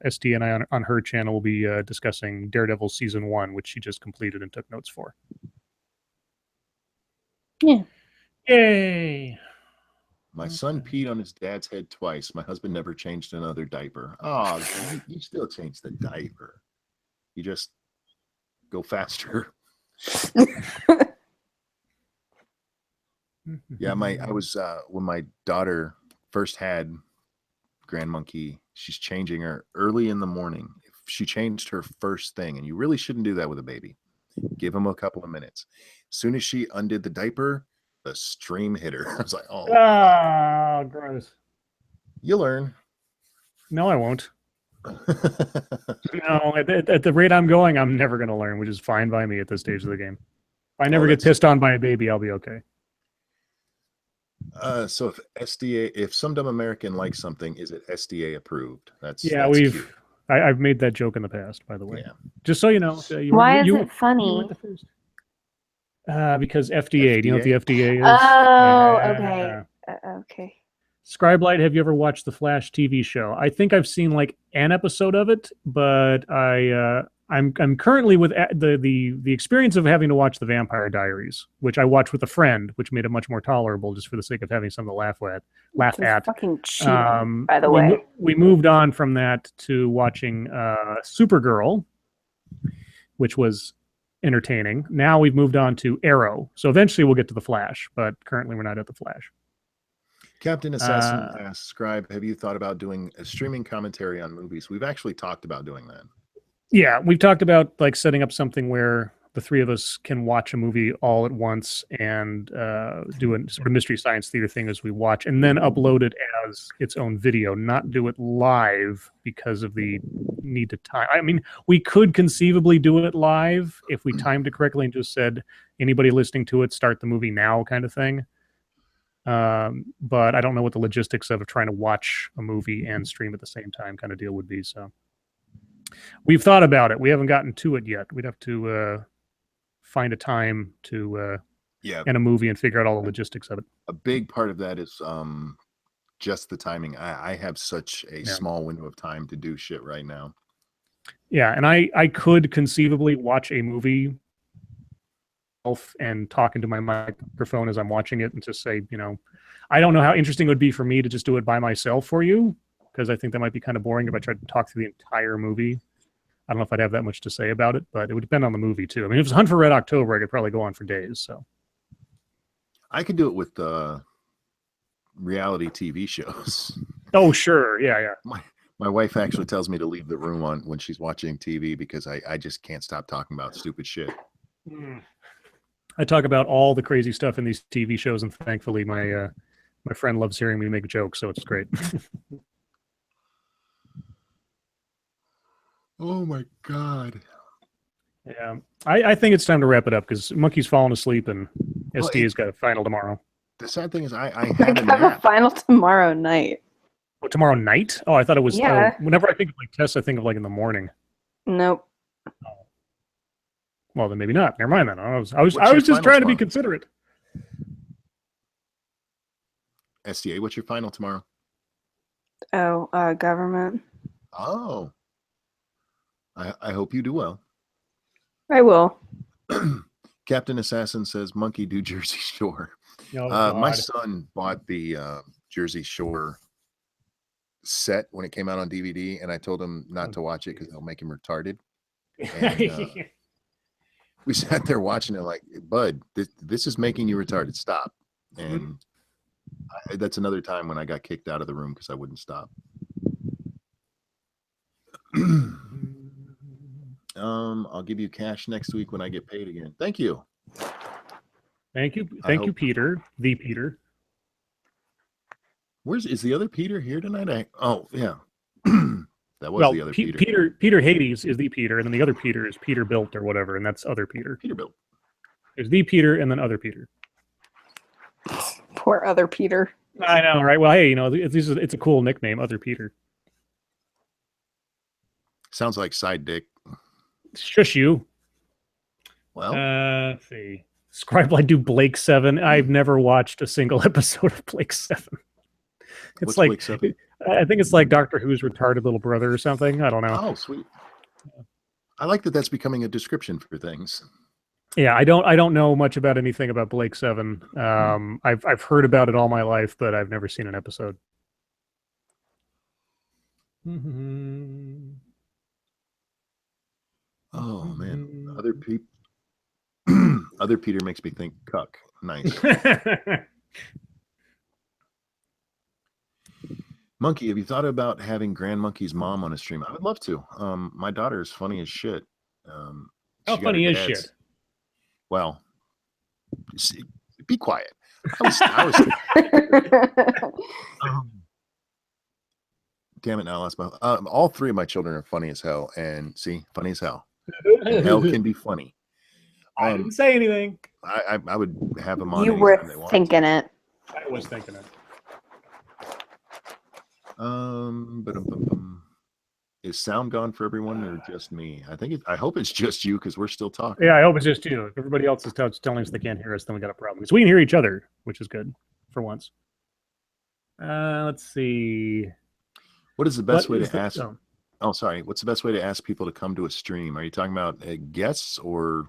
SD and I on her channel will be discussing Daredevil Season 1, which she just completed and took notes for. Yeah. Yay! My son peed on his dad's head twice. My husband never changed another diaper. Oh, you still change the diaper. You just go faster. Yeah, I was when my daughter first had Grand Monkey, she's changing her early in the morning. She changed her first thing, and you really shouldn't do that with a baby. Give them a couple of minutes. As soon as she undid the diaper, the stream hit her. I was like, oh, Ah, gross. you learn. No, I won't. No, at the rate I'm going, I'm never going to learn, which is fine by me at this stage of the game. If I never get pissed on by a baby, I'll be okay. So if SDA, if Some Dumb American likes something, is it SDA approved? That's Yeah, cute. I've made that joke in the past, by the way. Yeah. Just so you know. Why is it You weren't funny? the first. Because FDA. Do you know what the FDA is? Oh, Yeah. okay. Okay. Scribe Light, have you ever watched the Flash TV show? I think I've seen like an episode of it, but I'm currently with the experience of having to watch the Vampire Diaries, which I watched with a friend, which made it much more tolerable just for the sake of having something to laugh Which is at. fucking cheating, by the we way. we moved on from that to watching Supergirl, which was entertaining. Now we've moved on to Arrow. So eventually we'll get to the Flash, but currently we're not at the Flash. Captain Assassin asks, Scribe, have you thought about doing a streaming commentary on movies? We've actually talked about doing that. Yeah, we've talked about like setting up something where the three of us can watch a movie all at once and do a sort of mystery science theater thing as we watch, and then upload it as its own video, not do it live because of the need to time. I mean, we could conceivably do it live if we timed it correctly and just said, anybody listening to it, start the movie now kind of thing. But I don't know what the logistics of trying to watch a movie and stream at the same time kind of deal would be. So we've thought about it. We haven't gotten to it yet. We'd have to find a time to and a movie and figure out all the logistics of it. A big part of that is just the timing. I have such a small window of time to do shit right now. Yeah, and I could conceivably watch a movie and talk into my microphone as I'm watching it and just say, you know, I don't know how interesting it would be for me to just do it by myself for you, because I think that might be kind of boring if I tried to talk through the entire movie. I don't know if I'd have that much to say about it, but it would depend on the movie too. I mean, if it was Hunt for Red October, I could probably go on for days. So I could do it with reality TV shows. Oh, sure. Yeah. My wife actually tells me to leave the room on when she's watching TV because I just can't stop talking about stupid shit. I talk about all the crazy stuff in these TV shows, and thankfully my friend loves hearing me make jokes, so it's great. Oh my God. Yeah, I think it's time to wrap it up because Monkey's falling asleep and SDA's got a final tomorrow. The sad thing is I I had a have a nap. final tomorrow night. Oh, tomorrow night? Oh, I thought it was. Yeah. Whenever I think of like tests, I think of like in the morning. Nope. Well, then maybe not. Never mind then. I was What's your just final trying to be tomorrow? considerate. SDA, what's your final tomorrow? Oh, government. Oh. I hope you do well. I will. Captain Assassin says, Monkey, do Jersey Shore. Oh, My God. son bought the Jersey Shore set when it came out on DVD, and I told him not to watch it because it'll make him retarded. And, we sat there watching it like, Bud, this is making you retarded. Stop. And that's another time when I got kicked out of the room because I wouldn't stop. I'll give you cash next week when I get paid again. Thank you. Thank you, Peter. The Peter. Is the other Peter here tonight? Oh yeah, that was the other Peter. Peter Hades is the Peter, and then the other Peter is Peter Built or whatever, and that's other Peter. Peterbilt. There's the Peter and then other Peter. Poor other Peter. I know, right? Well, hey, you know, it's a cool nickname, other Peter. Sounds like side dick. Shush you. Well, Let's see. Scribe Light do Blake 7. I've never watched a single episode of Blake 7. It's what's like Blake 7? I think it's like Doctor Who's retarded little brother or something. I don't know. Oh, sweet. I like that that's becoming a description for things. Yeah, I don't know much about anything about Blake 7. I've heard about it all my life, but I've never seen an episode. Oh man, other Peter makes me think cuck. Nice. Monkey, have you thought about having Grandmonkey's mom on a stream? I would love to. My daughter is funny as shit. How funny is shit? Well, be quiet. I was damn it! Now I lost my. All three of my children are funny as hell, and funny as hell. And hell can be funny. I didn't say anything. I would have them on. You were thinking it. I was thinking it. Is sound gone for everyone or just me? I hope it's just you because we're still talking. Yeah, I hope it's just you. If everybody else is telling us they can't hear us, then we got a problem. Because we can hear each other, which is good for once. Let's see. What is the best way is to ask? Oh, sorry. What's the best way to ask people to come to a stream? Are you talking about guests or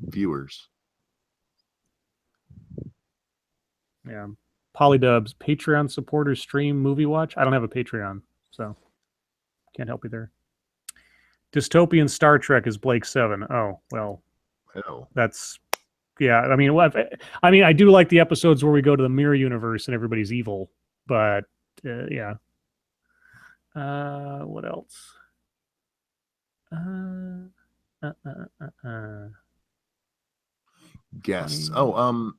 viewers? Yeah. Polydubs, Patreon supporters stream movie watch. I don't have a Patreon, so can't help you there. Dystopian Star Trek is Blake 7. Oh, well. Oh. That's yeah. I mean, I do like the episodes where we go to the mirror universe and everybody's evil, but yeah. What else? Guests. Oh,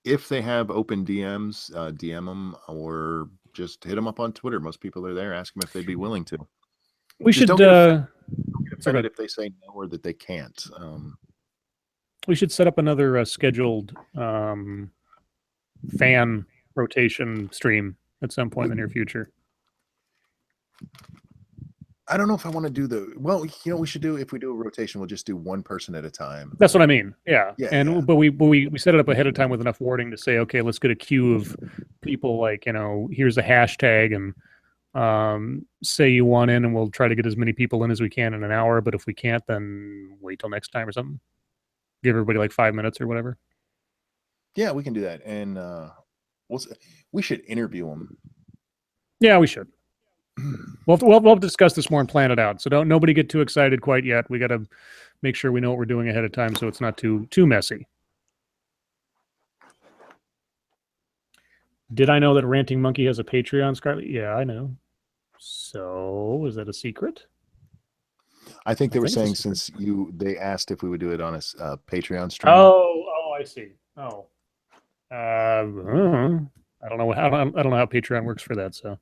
if they have open DMs, DM them or just hit them up on Twitter. Most people are there. Ask them if they'd be willing to. We just should. Don't get offended if they say no or that they can't. We should set up another scheduled fan rotation stream at some point in the near future. I don't know if I want to do we should do, if we do a rotation, we'll just do one person at a time. That's what I mean. Yeah. Yeah. But we set it up ahead of time with enough wording to say, okay, let's get a queue of people like, here's a hashtag and say you want in and we'll try to get as many people in as we can in an hour. But if we can't, then wait till next time or something. Give everybody like 5 minutes or whatever. Yeah, we can do that. And we should interview them. Yeah, we should. We'll discuss this more and plan it out. So nobody get too excited quite yet. We got to make sure we know what we're doing ahead of time so it's not too messy. Did I know that Ranting Monkey has a Patreon, Scarlett? Yeah, I know. So is that a secret? I think they were saying since they asked if we would do it on a Patreon stream. Oh, I see. Oh, I don't know. I don't know how Patreon works for that. So.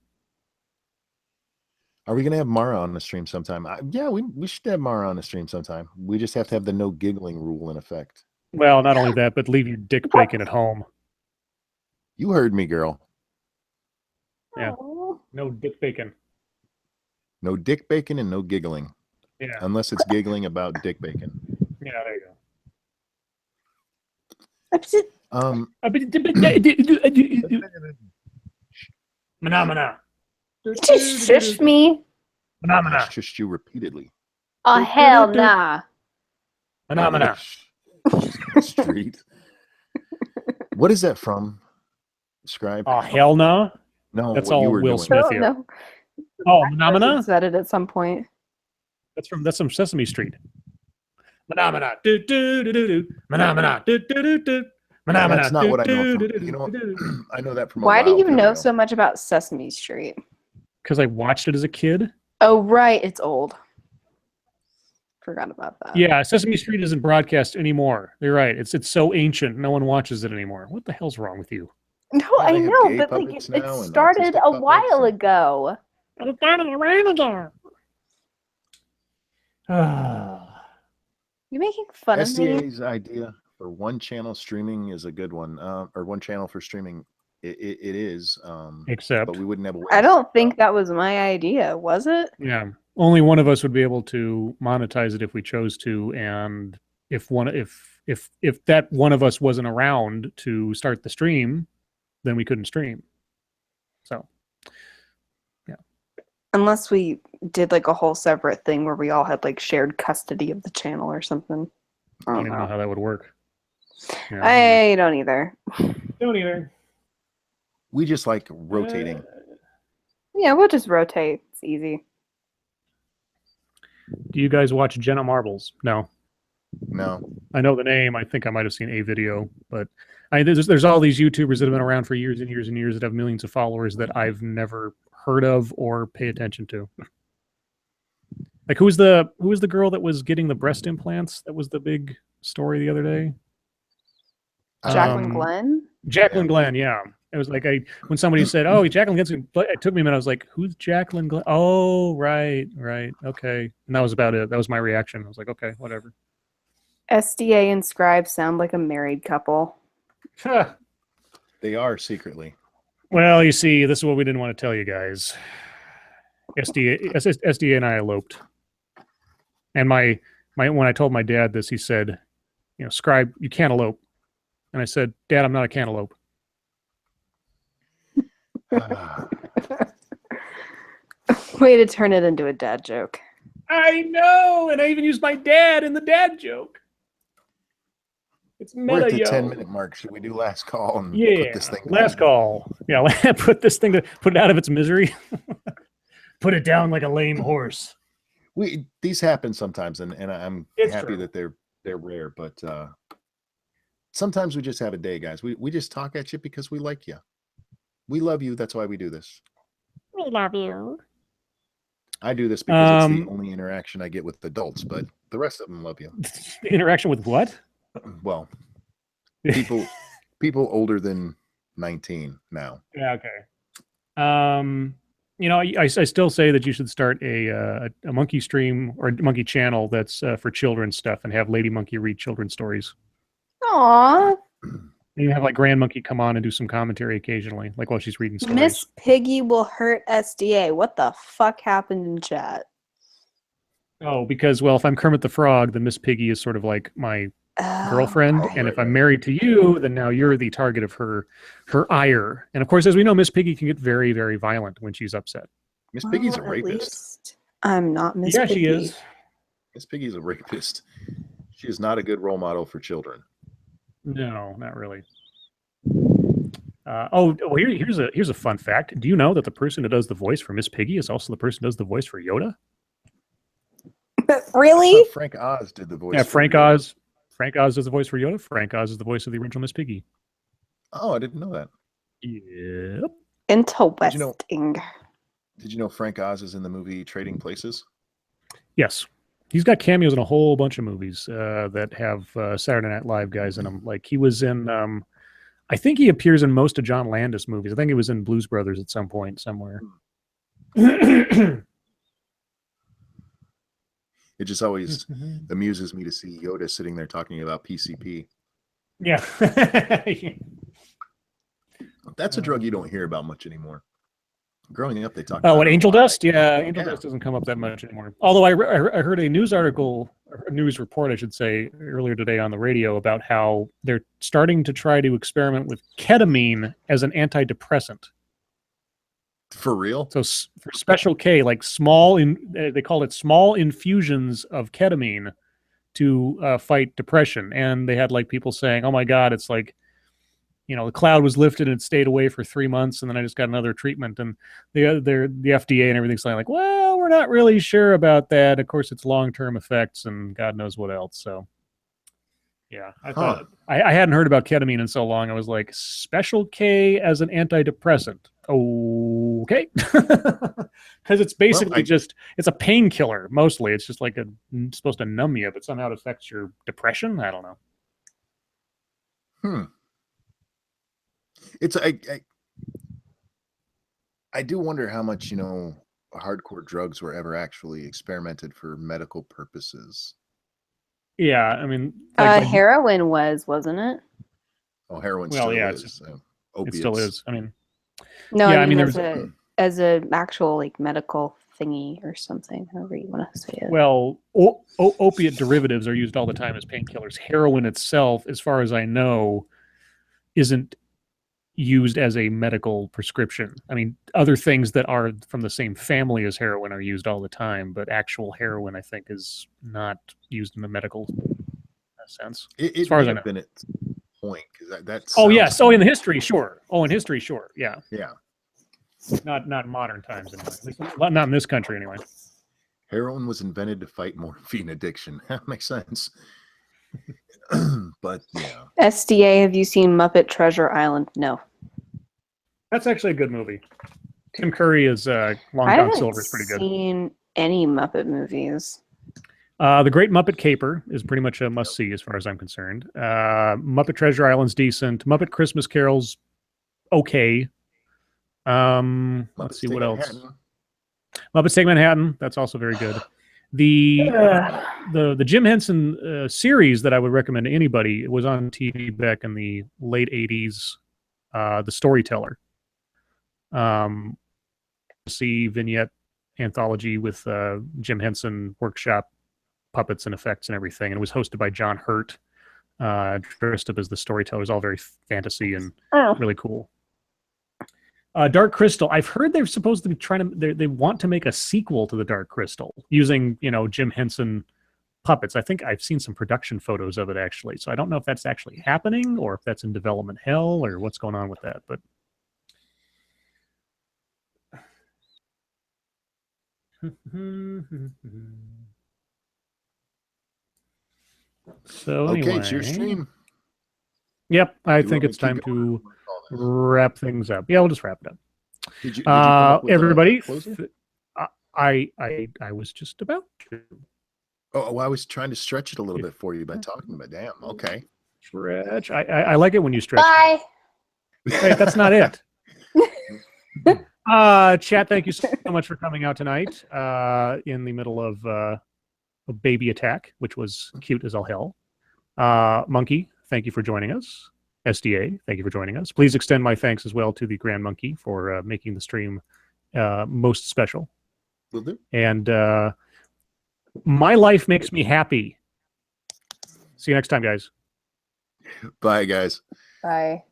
Are we going to have Mara on the stream sometime? Yeah, we should have Mara on the stream sometime. We just have to have the no giggling rule in effect. Well, not only that, but leave your dick bacon at home. You heard me, girl. Yeah. No dick bacon. No dick bacon and no giggling. Yeah. Unless it's giggling about dick bacon. Yeah, there you go. Phenomena. Just shush me. Phenomena. I shushed you repeatedly. Oh, hell nah. Phenomena. Street. What is that from? Scribe? Oh, hell no. No, that's what all you were Will doing. Smith here. No. Oh, Phenomena? Said it at some point. That's from Sesame Street. Phenomena. Do do do do do. Phenomena. Do do do do. Phenomena. That's not what I know from. I know that from. Why do you know so much about Sesame Street? Because I watched it as a kid. Oh, right. It's old. Forgot about that. Yeah, Sesame Street isn't broadcast anymore. You're right. It's so ancient. No one watches it anymore. What the hell's wrong with you? No, I know, but like it started a while ago. It started a while ago. You're making fun of me. SDA's idea for one channel streaming is a good one, or one channel for streaming. It is. Except, but we wouldn't have a way. I don't think that was my idea, was it? Yeah, only one of us would be able to monetize it if we chose to, and if that one of us wasn't around to start the stream, then we couldn't stream. So, yeah. Unless we did like a whole separate thing where we all had like shared custody of the channel or something. I don't even know how that would work. Yeah, I don't either. Don't either. We just like rotating. Yeah, we'll just rotate. It's easy. Do you guys watch Jenna Marbles? No. No. I know the name. I think I might have seen a video, but there's all these YouTubers that have been around for years and years and years that have millions of followers that I've never heard of or pay attention to. Like who was the girl that was getting the breast implants? That was the big story the other day. Jacqueline Glenn? Jacqueline Glenn, yeah. It was like when somebody said, "Oh, Jacqueline Glenn," it took me a minute. I was like, "Who's Jacqueline Glenn?" Oh, right, okay. And that was about it. That was my reaction. I was like, "Okay, whatever." SDA and Scribe sound like a married couple. They are secretly. Well, you see, this is what we didn't want to tell you guys. SDA and I eloped. And my when I told my dad this, he said, Scribe, you can't elope. And I said, Dad, I'm not a cantaloupe. Way to turn it into a dad joke. I know, and I even used my dad in the dad joke. It's We're at meta, the yo. 10-minute mark. Should we do last call and Yeah, put this thing last down? call. Yeah, put it out of its misery. Put it down like a lame horse. These happen sometimes, and I'm It's happy true. that they're rare, but sometimes we just have a day, guys. We just talk at you because we like you. We love you. That's why we do this. We love you. I do this because it's the only interaction I get with adults, but the rest of them love you. The interaction with what? Well, people older than 19 now. Yeah, okay. I still say that you should start a monkey stream or a monkey channel that's for children's stuff and have Lady Monkey read children's stories. Aww. And you have like Grand Monkey come on and do some commentary occasionally, like while she's reading stories. Miss Piggy will hurt SDA. What the fuck happened in chat? Oh, because, well, if I'm Kermit the Frog, then Miss Piggy is sort of like my girlfriend. Oh, And right, if I'm right. married to you, then now you're the target of her ire. And of course, as we know, Miss Piggy can get very, very violent when she's upset. Miss Piggy's a Well, at rapist. least I'm not Miss Yeah, Piggy. she is. Miss Piggy's a rapist. She is not a good role model for children. No, not really. Here's a fun fact. Do you know that the person who does the voice for Miss Piggy is also the person who does the voice for Yoda? Really? Frank Oz did the voice. Yeah, for Frank Yoda. Oz. Frank Oz does the voice for Yoda. Frank Oz is the voice of the original Miss Piggy. Oh, I didn't know that. Yep. Interesting. Did you know Frank Oz is in the movie Trading Places? Yes. He's got cameos in a whole bunch of movies that have Saturday Night Live guys in them. Like he was in, I think he appears in most of John Landis movies. I think he was in Blues Brothers at some point somewhere. It just always amuses me to see Yoda sitting there talking about PCP. Yeah. That's a drug you don't hear about much anymore. Growing up, they talked Oh, about what, it a angel lot. dust? Yeah, angel Yeah. dust doesn't come up that much anymore. Although I heard a news article, or a news report, I should say, earlier today on the radio about how they're starting to try to experiment with ketamine as an antidepressant. For real? So for Special K, like they called it small infusions of ketamine to fight depression. And they had like people saying, "Oh my God, it's like, the cloud was lifted and it stayed away for 3 months, and then I just got another treatment." And the FDA and everything's like, "Well, we're not really sure about that. Of course, it's long-term effects and God knows what else." So, yeah, I thought I hadn't heard about ketamine in so long. I was like, Special K as an antidepressant. Okay, because it's basically it's a painkiller mostly. It's just like supposed to numb you, but somehow it affects your depression. I don't know. It's I do wonder how much hardcore drugs were ever actually experimented for medical purposes. Yeah, I mean, heroin wasn't it? Oh, heroin Well, still yeah, is. it still is. I mean, no, yeah, I mean there's as a actual like medical thingy or something, however you want to say it. Well, opiate derivatives are used all the time as painkillers. Heroin itself, as far as I know, isn't used as a medical prescription. I mean, other things that are from the same family as heroin are used all the time, but actual heroin, I think, is not used in a medical sense. As far as I know. Been at point because that. Oh yes. Oh, in history, sure. Yeah. Yeah. Not modern times anyway. At least not in this country anyway. Heroin was invented to fight morphine addiction. That makes sense. But yeah. SDA, have you seen Muppet Treasure Island? No. That's actually a good movie. Tim Curry as Long John Silver is pretty good. I haven't seen any Muppet movies. The Great Muppet Caper is pretty much a must-see as far as I'm concerned. Muppet Treasure Island's decent. Muppet Christmas Carol's okay. Let's see what else. Muppets Take Manhattan, that's also very good. The Jim Henson series that I would recommend to anybody, it was on TV back in the late 80s, The Storyteller. See vignette anthology with Jim Henson workshop puppets and effects and everything. And it was hosted by John Hurt, dressed up as the storyteller. It was all very fantasy and really cool. Dark Crystal. I've heard they're supposed to be trying to. They want to make a sequel to the Dark Crystal using Jim Henson puppets. I think I've seen some production photos of it actually. So I don't know if that's actually happening or if that's in development hell or what's going on with that. But so anyway, Okay, it's your stream. Yep, I Do you think want me it's time keep going? to wrap things up. Yeah, we'll just wrap it up. Did you come up with a Everybody, closer? I was just about to Oh, well, I was trying to stretch it a little bit for you by talking about. Damn. Okay. stretch. I like it when you stretch. Bye. Wait, that's not it. Chat, thank you so much for coming out tonight in the middle of a baby attack, which was cute as all hell. Monkey, thank you for joining us. SDA, thank you for joining us. Please extend my thanks as well to the Grand Monkey for making the stream most special. Will do. And my life makes me happy. See you next time, guys. Bye, guys. Bye.